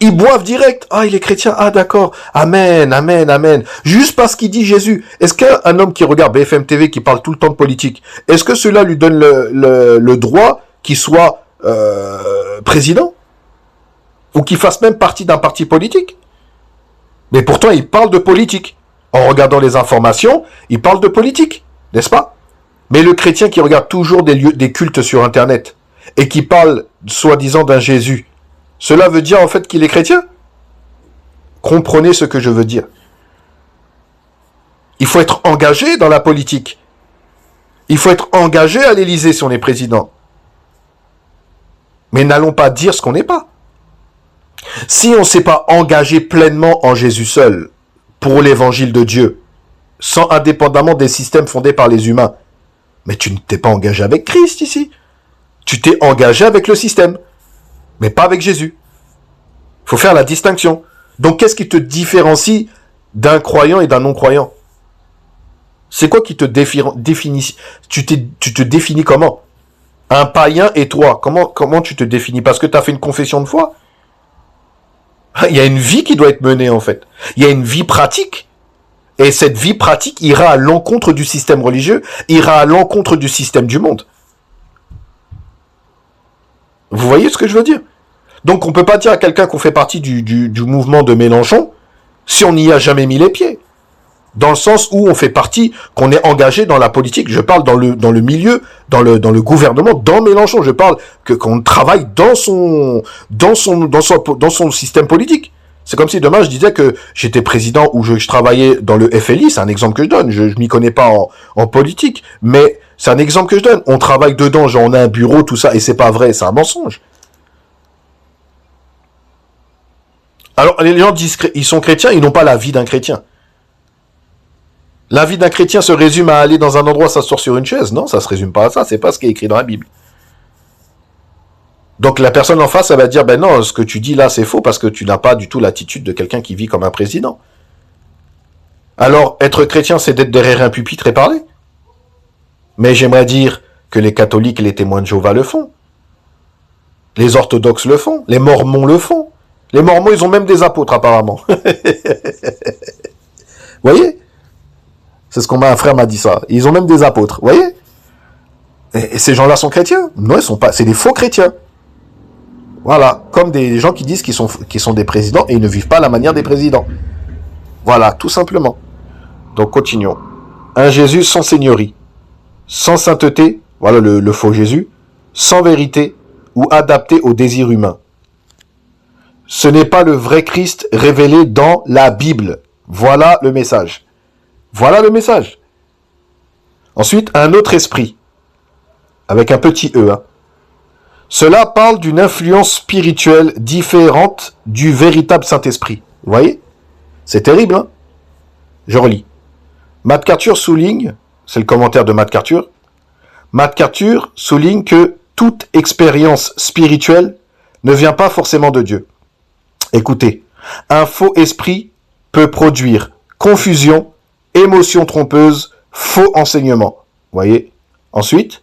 Ils boivent direct. Ah, il est chrétien. Ah, d'accord. Amen, amen, amen. Juste parce qu'il dit Jésus. Est-ce qu'un homme qui regarde BFM TV, qui parle tout le temps de politique, est-ce que cela lui donne le droit qu'il soit président? Ou qu'il fasse même partie d'un parti politique? Mais pourtant, il parle de politique. En regardant les informations, il parle de politique. N'est-ce pas? Mais le chrétien qui regarde toujours des cultes sur Internet et qui parle, soi-disant, d'un Jésus, cela veut dire en fait qu'il est chrétien? Comprenez ce que je veux dire. Il faut être engagé dans la politique. Il faut être engagé à l'Élysée si on est président. Mais n'allons pas dire ce qu'on n'est pas. Si on ne s'est pas engagé pleinement en Jésus seul, pour l'évangile de Dieu, sans indépendamment des systèmes fondés par les humains, mais tu ne t'es pas engagé avec Christ ici. Tu t'es engagé avec le système, mais pas avec Jésus. Il faut faire la distinction. Donc qu'est-ce qui te différencie d'un croyant et d'un non-croyant? C'est quoi qui te définit? Tu te définis comment? Un païen et toi, comment tu te définis? Parce que tu as fait une confession de foi? Il y a une vie qui doit être menée en fait. Il y a une vie pratique. Et cette vie pratique ira à l'encontre du système religieux, ira à l'encontre du système du monde. Vous voyez ce que je veux dire? Donc on ne peut pas dire à quelqu'un qu'on fait partie du mouvement de Mélenchon si on n'y a jamais mis les pieds. Dans le sens où on fait partie, qu'on est engagé dans la politique. Je parle dans le milieu, dans le gouvernement, dans Mélenchon. Je parle qu'on travaille dans son système politique. C'est comme si demain je disais que j'étais président ou je travaillais dans le FLI. C'est un exemple que je donne. Je m'y connais pas en politique, mais c'est un exemple que je donne. On travaille dedans, genre on a un bureau, tout ça, et c'est pas vrai, c'est un mensonge. Alors les gens disent qu'ils sont chrétiens, ils n'ont pas la vie d'un chrétien. La vie d'un chrétien se résume à aller dans un endroit s'asseoir sur une chaise. Non, ça se résume pas à ça. C'est pas ce qui est écrit dans la Bible. Donc la personne en face, elle va dire, ben non, ce que tu dis là, c'est faux parce que tu n'as pas du tout l'attitude de quelqu'un qui vit comme un président. Alors, être chrétien, c'est d'être derrière un pupitre et parler. Mais j'aimerais dire que les catholiques et les témoins de Jéhovah le font. Les orthodoxes le font. Les mormons le font. Les mormons, ils ont même des apôtres apparemment. Vous voyez? C'est ce un frère m'a dit ça. Ils ont même des apôtres. Vous voyez? Et ces gens-là sont chrétiens? Non, ils sont pas. C'est des faux chrétiens. Voilà. Comme des gens qui disent qu'ils sont des présidents et ils ne vivent pas à la manière des présidents. Voilà, tout simplement. Donc, continuons. Un Jésus sans seigneurie, sans sainteté, voilà le faux Jésus, sans vérité ou adapté aux désirs humains. Ce n'est pas le vrai Christ révélé dans la Bible. Voilà le message. Voilà le message. Ensuite, un autre esprit, avec un petit e. Cela parle d'une influence spirituelle différente du véritable Saint-Esprit. Vous voyez? C'est terrible, hein? Je relis. Matt Cartur souligne, c'est le commentaire de Matt Cartur, Matt Cartur souligne que toute expérience spirituelle ne vient pas forcément de Dieu. Écoutez, un faux esprit peut produire confusion, émotion trompeuse, faux enseignement. Voyez. Ensuite,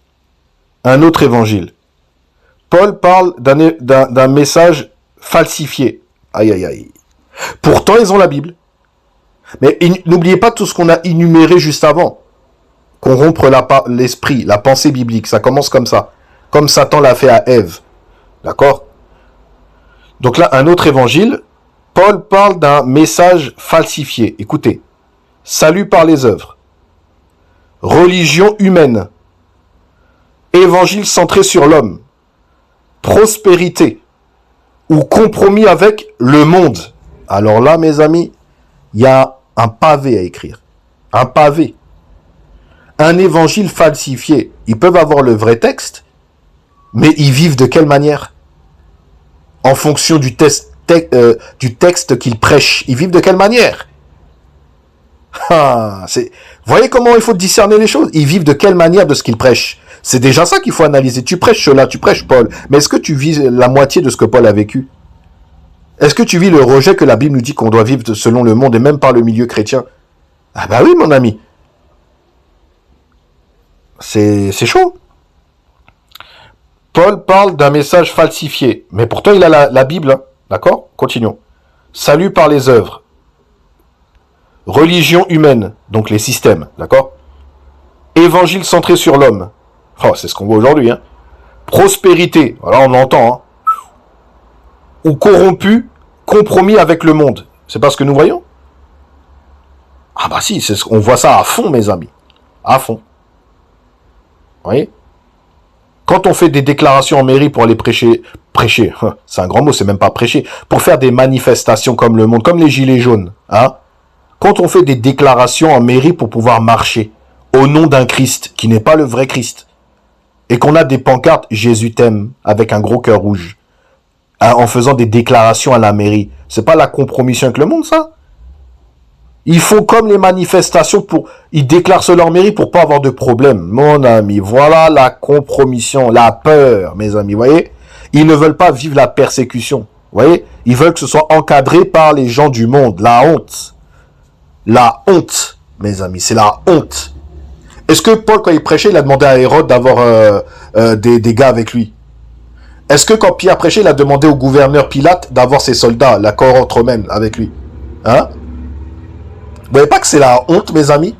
un autre évangile. Paul parle d'un message falsifié. Aïe, aïe, aïe. Pourtant, ils ont la Bible. Mais n'oubliez pas tout ce qu'on a énuméré juste avant. Corrompre l'esprit, la pensée biblique. Ça commence comme ça. Comme Satan l'a fait à Ève. D'accord? Donc là, un autre évangile. Paul parle d'un message falsifié. Écoutez. Salut par les œuvres. Religion humaine. Évangile centré sur l'homme. Prospérité. Ou compromis avec le monde. Alors là, mes amis, il y a un pavé à écrire. Un pavé. Un évangile falsifié. Ils peuvent avoir le vrai texte, mais ils vivent de quelle manière? En fonction du texte qu'ils prêchent. Ils vivent de quelle manière? Voyez comment il faut discerner les choses? Ils vivent de quelle manière de ce qu'ils prêchent? C'est déjà ça qu'il faut analyser. Tu prêches cela, tu prêches Paul. Mais est-ce que tu vis la moitié de ce que Paul a vécu? Est-ce que tu vis le rejet que la Bible nous dit qu'on doit vivre selon le monde et même par le milieu chrétien? Ah bah oui, mon ami. C'est chaud. Paul parle d'un message falsifié. Mais pourtant, il a la Bible. Hein. D'accord? Continuons. Salut par les œuvres. Religion humaine. Donc les systèmes. D'accord? Évangile centré sur l'homme. Oh, c'est ce qu'on voit aujourd'hui. Hein. Prospérité. Voilà, on l'entend. Hein. Ou corrompu, compromis avec le monde. C'est pas ce que nous voyons? Ah bah si, on voit ça à fond, mes amis. À fond. Vous voyez? Quand on fait des déclarations en mairie pour aller prêcher, c'est un grand mot, c'est même pas prêcher, pour faire des manifestations comme le monde, comme les gilets jaunes, hein, quand on fait des déclarations en mairie pour pouvoir marcher au nom d'un Christ qui n'est pas le vrai Christ, et qu'on a des pancartes Jésus t'aime avec un gros cœur rouge, hein, en faisant des déclarations à la mairie, c'est pas la compromission avec le monde, ça? Ils font comme les manifestations ils déclarent cela en mairie pour pas avoir de problème. Mon ami, voilà la compromission, la peur, mes amis, voyez? Ils ne veulent pas vivre la persécution, voyez? Ils veulent que ce soit encadré par les gens du monde. La honte. La honte, mes amis, c'est la honte. Est-ce que Paul, quand il prêchait, il a demandé à Hérode d'avoir des gars avec lui? Est-ce que quand Pierre prêchait, il a demandé au gouverneur Pilate d'avoir ses soldats, la cohorte romaine, avec lui? Hein? Vous voyez pas que c'est la honte, mes amis?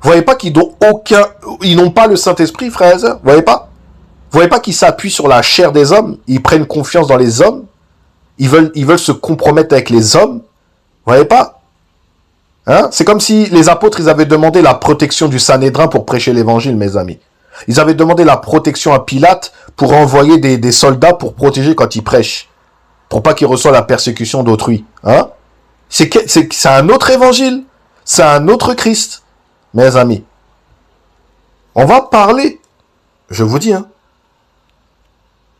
Vous voyez pas qu'ils n'ont pas le Saint-Esprit, frères et sœurs? Vous voyez pas? Vous voyez pas qu'ils s'appuient sur la chair des hommes? Ils prennent confiance dans les hommes? Ils veulent se compromettre avec les hommes? Vous voyez pas? Hein? C'est comme si les apôtres, ils avaient demandé la protection du Sanhédrin pour prêcher l'évangile, mes amis. Ils avaient demandé la protection à Pilate pour envoyer des soldats pour protéger quand ils prêchent. Pour pas qu'ils reçoivent la persécution d'autrui. Hein? C'est un autre évangile. C'est un autre Christ. Mes amis. On va parler. Je vous dis, hein.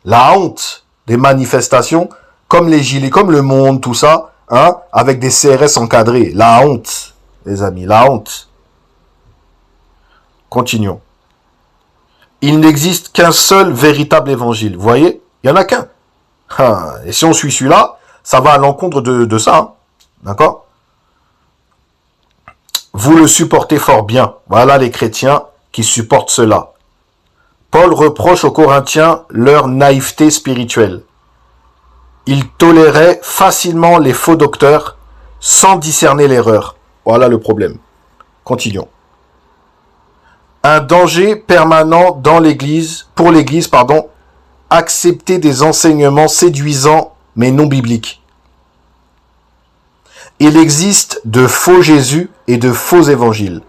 La honte des manifestations, comme les gilets, comme le monde, tout ça, hein, avec des CRS encadrés. La honte, les amis, la honte. Continuons. Il n'existe qu'un seul véritable évangile. Vous voyez? Il n'y en a qu'un. Et si on suit celui-là, ça va à l'encontre de ça, hein. D'accord? Vous le supportez fort bien. Voilà les chrétiens qui supportent cela. Paul reproche aux Corinthiens leur naïveté spirituelle. Ils toléraient facilement les faux docteurs sans discerner l'erreur. Voilà le problème. Continuons. Un danger permanent dans pour l'Église, accepter des enseignements séduisants mais non bibliques. Il existe de faux Jésus et de faux évangiles.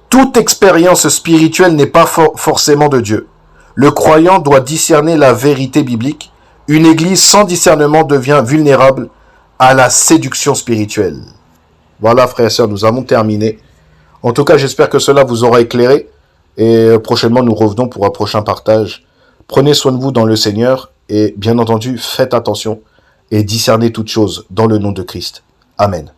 Toute expérience spirituelle n'est pas forcément de Dieu. Le croyant doit discerner la vérité biblique. Une église sans discernement devient vulnérable à la séduction spirituelle. Voilà, frères et sœurs, nous avons terminé. En tout cas, j'espère que cela vous aura éclairé. Et prochainement, nous revenons pour un prochain partage. Prenez soin de vous dans le Seigneur. Et bien entendu, faites attention et discernez toutes choses dans le nom de Christ. Amen.